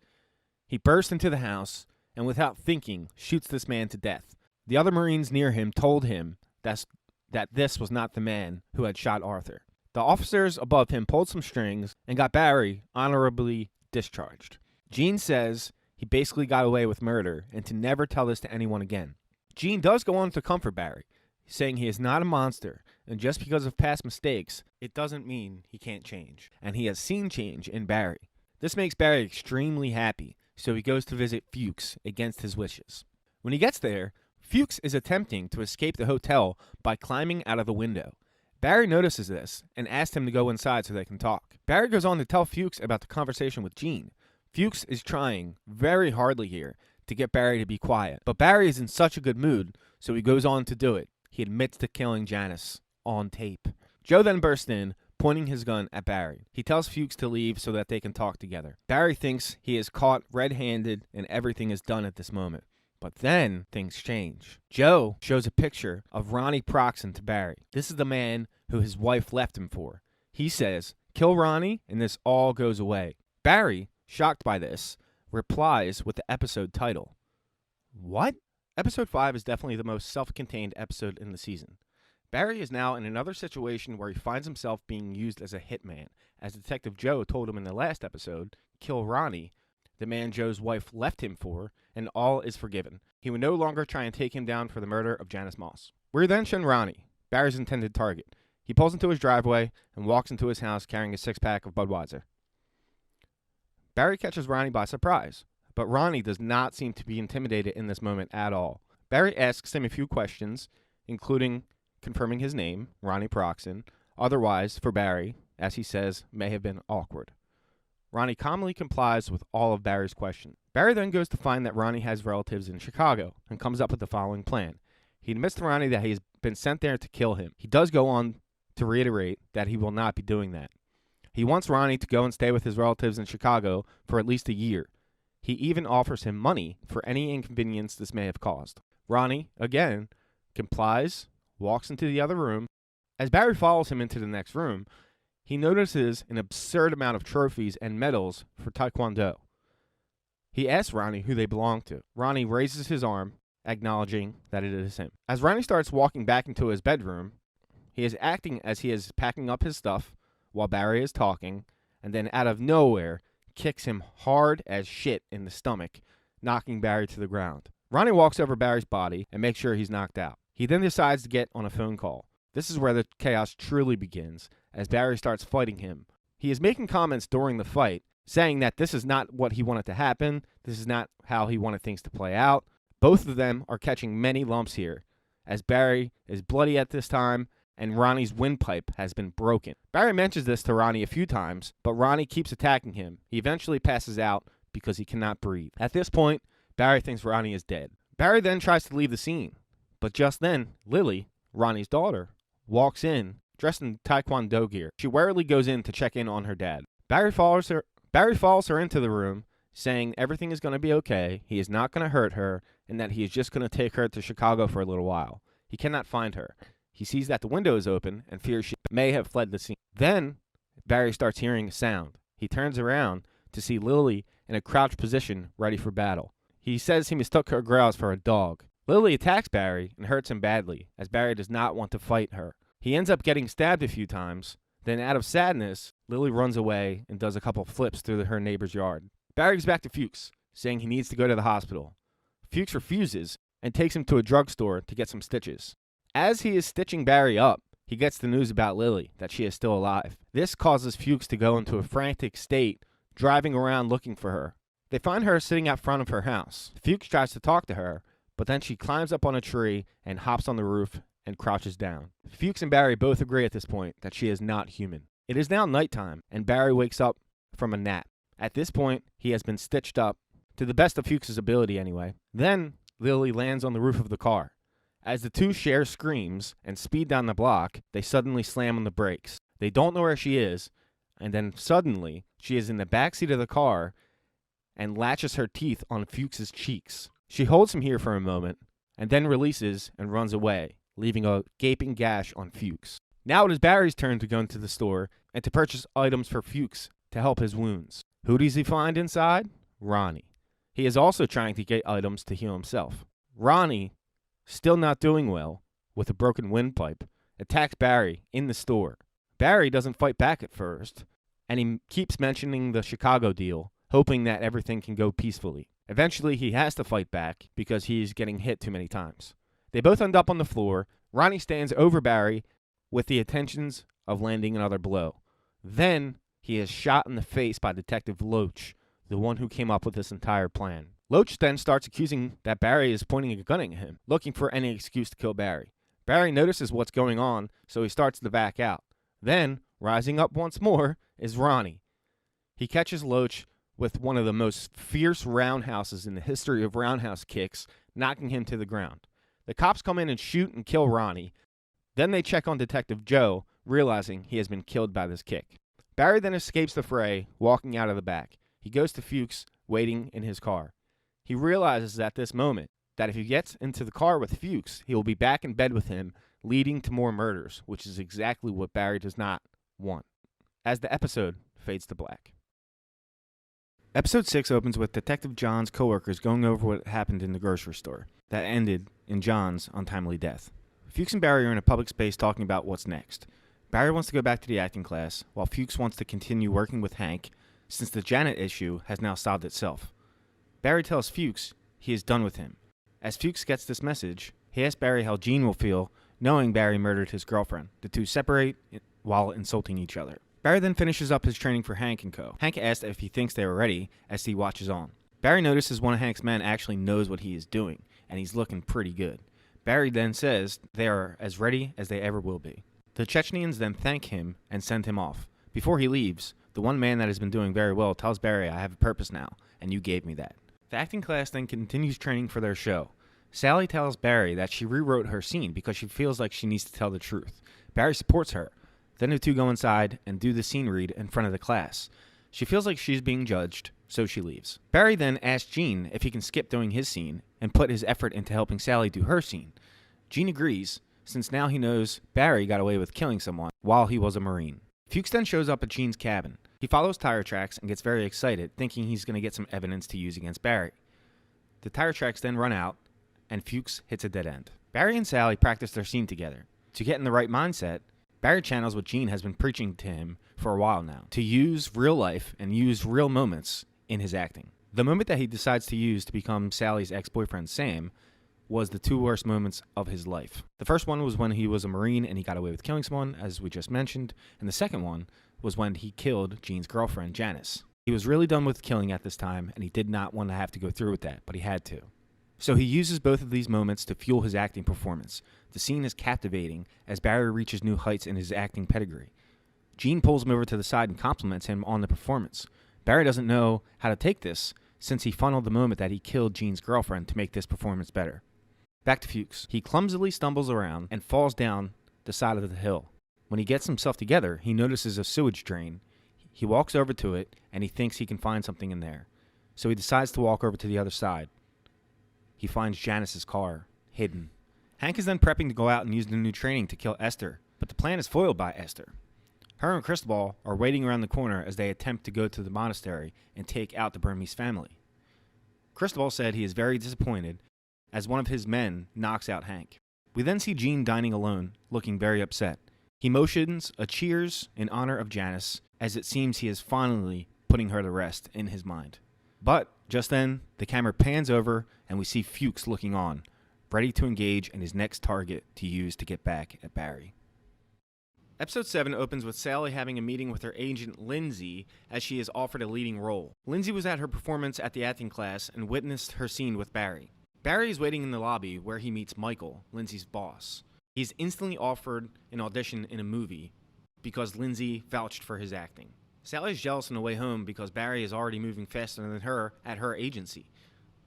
He burst into the house, and without thinking, shoots this man to death. The other Marines near him told him that this was not the man who had shot Arthur. The officers above him pulled some strings and got Barry honorably discharged. Gene says he basically got away with murder and to never tell this to anyone again. Gene does go on to comfort Barry, saying he is not a monster, and just because of past mistakes, it doesn't mean he can't change. And he has seen change in Barry. This makes Barry extremely happy, so he goes to visit Fuchs against his wishes. When he gets there, Fuchs is attempting to escape the hotel by climbing out of the window. Barry notices this and asks him to go inside so they can talk. Barry goes on to tell Fuchs about the conversation with Gene. Fuchs is trying very hardly here to get Barry to be quiet, but Barry is in such a good mood, so he goes on to do it. He admits to killing Janice on tape. Joe then bursts in, pointing his gun at Barry. He tells Fuchs to leave so that they can talk together. Barry thinks he is caught red-handed and everything is done at this moment. But then things change. Joe shows a picture of Ronnie Proxon to Barry. This is the man who his wife left him for. He says, "Kill Ronnie and this all goes away." Barry, shocked by this, replies with the episode title. What? Episode 5 is definitely the most self-contained episode in the season. Barry is now in another situation where he finds himself being used as a hitman. As Detective Joe told him in the last episode, kill Ronnie, the man Joe's wife left him for, and all is forgiven. He would no longer try and take him down for the murder of Janice Moss. We're then shown Ronnie, Barry's intended target. He pulls into his driveway and walks into his house carrying a six-pack of Budweiser. Barry catches Ronnie by surprise, but Ronnie does not seem to be intimidated in this moment at all. Barry asks him a few questions, including confirming his name, Ronnie Proxon. Otherwise, for Barry, as he says, may have been awkward. Ronnie calmly complies with all of Barry's questions. Barry then goes to find that Ronnie has relatives in Chicago and comes up with the following plan. He admits to Ronnie that he's been sent there to kill him. He does go on to reiterate that he will not be doing that. He wants Ronnie to go and stay with his relatives in Chicago for at least a year. He even offers him money for any inconvenience this may have caused. Ronnie, again, complies, walks into the other room. As Barry follows him into the next room, he notices an absurd amount of trophies and medals for Taekwondo. He asks Ronnie who they belong to. Ronnie raises his arm, acknowledging that it is him. As Ronnie starts walking back into his bedroom, he is acting as he is packing up his stuff while Barry is talking, and then out of nowhere, kicks him hard as shit in the stomach, knocking Barry to the ground. Ronnie walks over Barry's body and makes sure he's knocked out. He then decides to get on a phone call. This is where the chaos truly begins, as Barry starts fighting him. He is making comments during the fight, saying that this is not what he wanted to happen, this is not how he wanted things to play out. Both of them are catching many lumps here, as Barry is bloody at this time, and Ronnie's windpipe has been broken. Barry mentions this to Ronnie a few times, but Ronnie keeps attacking him. He eventually passes out because he cannot breathe. At this point, Barry thinks Ronnie is dead. Barry then tries to leave the scene, but just then, Lily, Ronnie's daughter, walks in, dressed in Taekwondo gear. She warily goes in to check in on her dad. Barry follows her into the room, saying everything is going to be okay, he is not going to hurt her, and that he is just going to take her to Chicago for a little while. He cannot find her. He sees that the window is open and fears she may have fled the scene. Then, Barry starts hearing a sound. He turns around to see Lily in a crouched position, ready for battle. He says he mistook her growls for a dog. Lily attacks Barry and hurts him badly, as Barry does not want to fight her. He ends up getting stabbed a few times. Then, out of sadness, Lily runs away and does a couple flips through her neighbor's yard. Barry goes back to Fuchs, saying he needs to go to the hospital. Fuchs refuses and takes him to a drugstore to get some stitches. As he is stitching Barry up, he gets the news about Lily, that she is still alive. This causes Fuchs to go into a frantic state, driving around looking for her. They find her sitting out front of her house. Fuchs tries to talk to her, but then she climbs up on a tree and hops on the roof and crouches down. Fuchs and Barry both agree at this point that she is not human. It is now nighttime, and Barry wakes up from a nap. At this point, he has been stitched up, to the best of Fuchs' ability anyway. Then, Lily lands on the roof of the car. As the two share screams and speed down the block, they suddenly slam on the brakes. They don't know where she is, and then suddenly, she is in the backseat of the car and latches her teeth on Fuchs' cheeks. She holds him here for a moment, and then releases and runs away, leaving a gaping gash on Fuchs. Now it is Barry's turn to go into the store and to purchase items for Fuchs to help his wounds. Who does he find inside? Ronnie. He is also trying to get items to heal himself. Ronnie, still not doing well, with a broken windpipe, attacks Barry in the store. Barry doesn't fight back at first, and he keeps mentioning the Chicago deal, hoping that everything can go peacefully. Eventually, he has to fight back because he's getting hit too many times. They both end up on the floor. Ronnie stands over Barry with the intentions of landing another blow. Then, he is shot in the face by Detective Loach, the one who came up with this entire plan. Loach then starts accusing that Barry is pointing a gun at him, looking for any excuse to kill Barry. Barry notices what's going on, so he starts to back out. Then, rising up once more, is Ronnie. He catches Loach with one of the most fierce roundhouses in the history of roundhouse kicks, knocking him to the ground. The cops come in and shoot and kill Ronnie. Then they check on Detective Joe, realizing he has been killed by this kick. Barry then escapes the fray, walking out of the back. He goes to Fuchs, waiting in his car. He realizes at this moment that if he gets into the car with Fuchs, he will be back in bed with him, leading to more murders, which is exactly what Barry does not want. As the episode fades to black. Episode 6 opens with Detective John's coworkers going over what happened in the grocery store that ended in John's untimely death. Fuchs and Barry are in a public space talking about what's next. Barry wants to go back to the acting class, while Fuchs wants to continue working with Hank, since the Janet issue has now solved itself. Barry tells Fuchs he is done with him. As Fuchs gets this message, he asks Barry how Gene will feel knowing Barry murdered his girlfriend. The two separate while insulting each other. Barry then finishes up his training for Hank and co. Hank asks if he thinks they are ready as he watches on. Barry notices one of Hank's men actually knows what he is doing, and he's looking pretty good. Barry then says they are as ready as they ever will be. The Chechenians then thank him and send him off. Before he leaves, the one man that has been doing very well tells Barry, "I have a purpose now, and you gave me that." The acting class then continues training for their show. Sally tells Barry that she rewrote her scene because she feels like she needs to tell the truth. Barry supports her. Then the two go inside and do the scene read in front of the class. She feels like she's being judged, so she leaves. Barry then asks Gene if he can skip doing his scene and put his effort into helping Sally do her scene. Gene agrees, since now he knows Barry got away with killing someone while he was a Marine. Fuchs then shows up at Gene's cabin. He follows tire tracks and gets very excited, thinking he's going to get some evidence to use against Barry. The tire tracks then run out, and Fuchs hits a dead end. Barry and Sally practice their scene together. To get in the right mindset, Barry channels what Gene has been preaching to him for a while now, to use real life and use real moments in his acting. The moment that he decides to use to become Sally's ex-boyfriend, Sam, was the two worst moments of his life. The first one was when he was a Marine and he got away with killing someone, as we just mentioned, and the second one was when he killed Gene's girlfriend, Janice. He was really done with killing at this time, and he did not want to have to go through with that, but he had to. So he uses both of these moments to fuel his acting performance. The scene is captivating as Barry reaches new heights in his acting pedigree. Gene pulls him over to the side and compliments him on the performance. Barry doesn't know how to take this, since he funneled the moment that he killed Gene's girlfriend to make this performance better. Back to Fuchs. He clumsily stumbles around and falls down the side of the hill. When he gets himself together, he notices a sewage drain. He walks over to it, and he thinks he can find something in there. So he decides to walk over to the other side. He finds Janice's car, hidden. Hank is then prepping to go out and use the new training to kill Esther, but the plan is foiled by Esther. Her and Cristobal are waiting around the corner as they attempt to go to the monastery and take out the Burmese family. Cristobal said he is very disappointed as one of his men knocks out Hank. We then see Gene dining alone, looking very upset. He motions a cheers in honor of Janice, as it seems he is finally putting her to rest in his mind. But just then, the camera pans over and we see Fuchs looking on, ready to engage in his next target to use to get back at Barry. Episode 7 opens with Sally having a meeting with her agent Lindsay as she is offered a leading role. Lindsay was at her performance at the acting class and witnessed her scene with Barry. Barry is waiting in the lobby where he meets Michael, Lindsay's boss. He's instantly offered an audition in a movie because Lindsay vouched for his acting. Sally is jealous on the way home because Barry is already moving faster than her at her agency.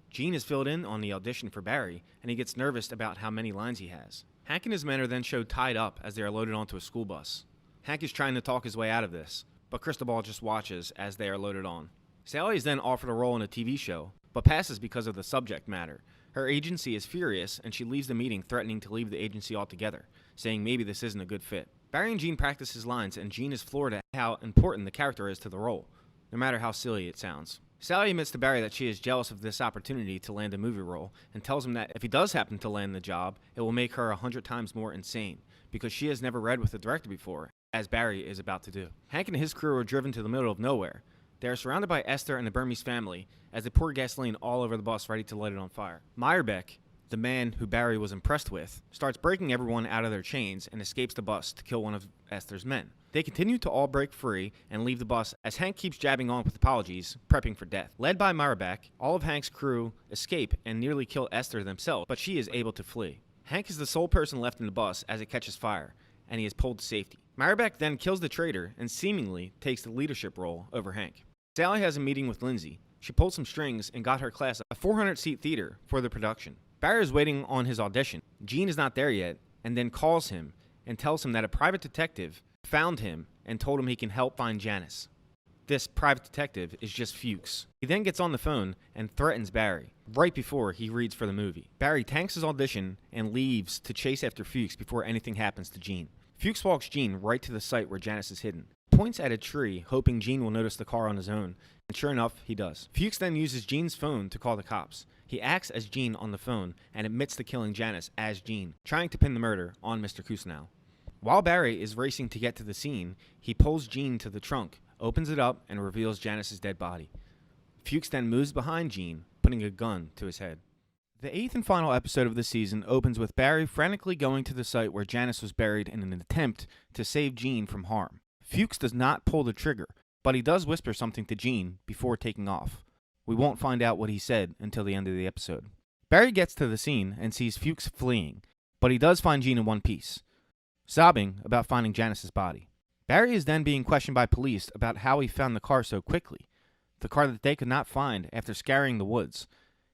Gene is filled in on the audition for Barry, and he gets nervous about how many lines he has. Hank and his men are then showed tied up as they are loaded onto a school bus. Hank is trying to talk his way out of this, but Cristobal just watches as they are loaded on. Sally is then offered a role in a TV show, but passes because of the subject matter. Her agency is furious, and she leaves the meeting threatening to leave the agency altogether, saying maybe this isn't a good fit. Barry and Gene practice his lines, and Gene is floored at how important the character is to the role, no matter how silly it sounds. Sally admits to Barry that she is jealous of this opportunity to land a movie role, and tells him that if he does happen to land the job, it will make her 100 times more insane, because she has never read with a director before, as Barry is about to do. Hank and his crew are driven to the middle of nowhere. They are surrounded by Esther and the Burmese family as they pour gasoline all over the bus ready to light it on fire. Meyerbeck, the man who Barry was impressed with, starts breaking everyone out of their chains and escapes the bus to kill one of Esther's men. They continue to all break free and leave the bus as Hank keeps jabbing on with apologies, prepping for death. Led by Meyerbeck, all of Hank's crew escape and nearly kill Esther themselves, but she is able to flee. Hank is the sole person left in the bus as it catches fire, and he is pulled to safety. Meyerbeck then kills the traitor and seemingly takes the leadership role over Hank. Sally has a meeting with Lindsay. She pulled some strings and got her class a 400-seat theater for the production. Barry is waiting on his audition. Gene is not there yet, and then calls him and tells him that a private detective found him and told him he can help find Janice. This private detective is just Fuchs. He then gets on the phone and threatens Barry, right before he reads for the movie. Barry tanks his audition and leaves to chase after Fuchs before anything happens to Gene. Fuchs walks Gene right to the site where Janice is hidden. Points at a tree, hoping Gene will notice the car on his own, And sure enough, he does. Fuchs then uses Jean's phone to call the cops. He acts as Jean on the phone and admits to killing Janice as Jean, trying to pin the murder on Mr. Kusnow. While Barry is racing to get to the scene, he pulls Jean to the trunk, opens it up, and reveals Janice's dead body. Fuchs then moves behind Jean, putting a gun to his head. The 8th and final episode of the season opens with Barry frantically going to the site where Janice was buried in an attempt to save Jean from harm. Fuchs does not pull the trigger, but he does whisper something to Jean before taking off. We won't find out what he said until the end of the episode. Barry gets to the scene and sees Fuchs fleeing, but he does find Jean in one piece, sobbing about finding Janice's body. Barry is then being questioned by police about how he found the car so quickly, the car that they could not find after scouring the woods.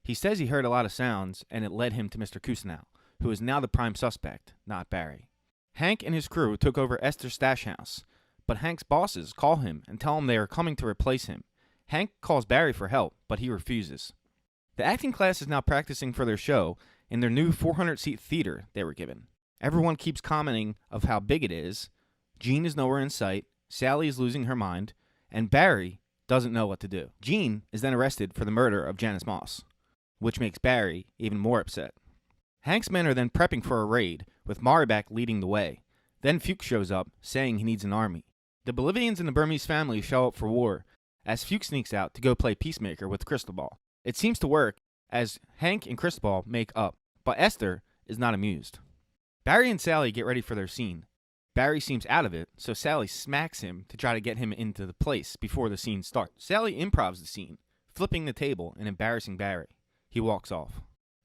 He says he heard a lot of sounds, and it led him to Mr. Kusnow, who is now the prime suspect, not Barry. Hank and his crew took over Esther's stash house, but Hank's bosses call him and tell him they are coming to replace him. Hank calls Barry for help, but he refuses. The acting class is now practicing for their show in their new 400-seat theater they were given. Everyone keeps commenting of how big it is. Jean is nowhere in sight, Sally is losing her mind, and Barry doesn't know what to do. Jean is then arrested for the murder of Janice Moss, which makes Barry even more upset. Hank's men are then prepping for a raid, with Maribek leading the way. Then Fuchs shows up, saying he needs an army. The Bolivians and the Burmese family show up for war, as Fuchs sneaks out to go play peacemaker with Cristobal. It seems to work, as Hank and Cristobal make up, but Esther is not amused. Barry and Sally get ready for their scene. Barry seems out of it, so Sally smacks him to try to get him into the place before the scene starts. Sally improvs the scene, flipping the table and embarrassing Barry. He walks off.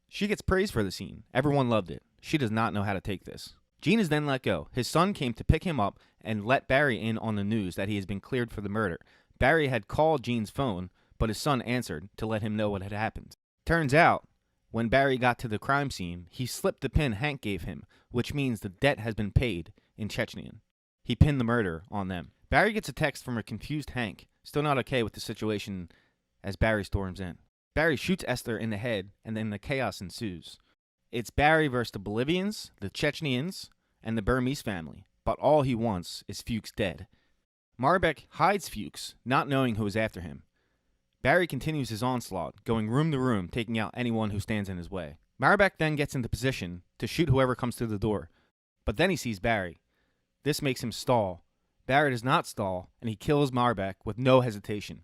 She gets praise for the scene. Everyone loved it. She does not know how to take this. Jean is then let go. His son came to pick him up and let Barry in on the news that he has been cleared for the murder. Barry had called Jean's phone, but his son answered to let him know what had happened. Turns out, when Barry got to the crime scene, he slipped the pin Hank gave him, which means the debt has been paid in Chechenian. He pinned the murder on them. Barry gets a text from a confused Hank, still not okay with the situation as Barry storms in. Barry shoots Esther in the head, and then the chaos ensues. It's Barry versus the Bolivians, the Chechenians, and the Burmese family, but all he wants is Fuchs dead. Maribek hides Fuchs, not knowing who is after him. Barry continues his onslaught, going room to room, taking out anyone who stands in his way. Maribek then gets into position to shoot whoever comes through the door, but then he sees Barry. This makes him stall. Barry does not stall, and he kills Maribek with no hesitation.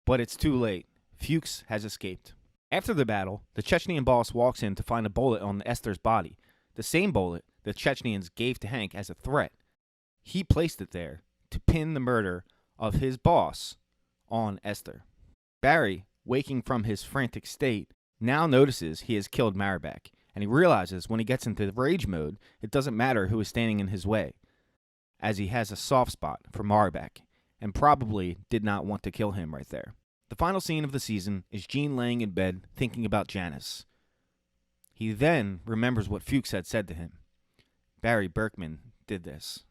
But it's too late. Fuchs has escaped. After the battle, the Chechenian boss walks in to find a bullet on Esther's body, the same bullet the Chechenians gave to Hank as a threat. He placed it there to pin the murder of his boss on Esther. Barry, waking from his frantic state, now notices he has killed Maribek, and he realizes when he gets into rage mode, it doesn't matter who is standing in his way, as he has a soft spot for Maribek, and probably did not want to kill him right there. The final scene of the season is Jean laying in bed thinking about Janice. He then remembers what Fuchs had said to him. Barry Berkman did this.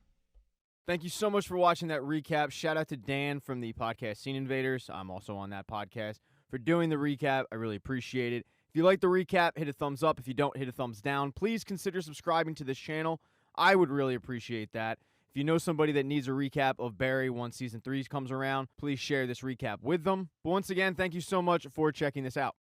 Thank you so much for watching that recap. Shout out to Dan from the podcast Scene Invaders. I'm also on that podcast. For doing the recap, I really appreciate it. If you like the recap, hit a thumbs up. If you don't, hit a thumbs down. Please consider subscribing to this channel. I would really appreciate that. If you know somebody that needs a recap of Barry once Season 3 comes around, please share this recap with them. But once again, thank you so much for checking this out.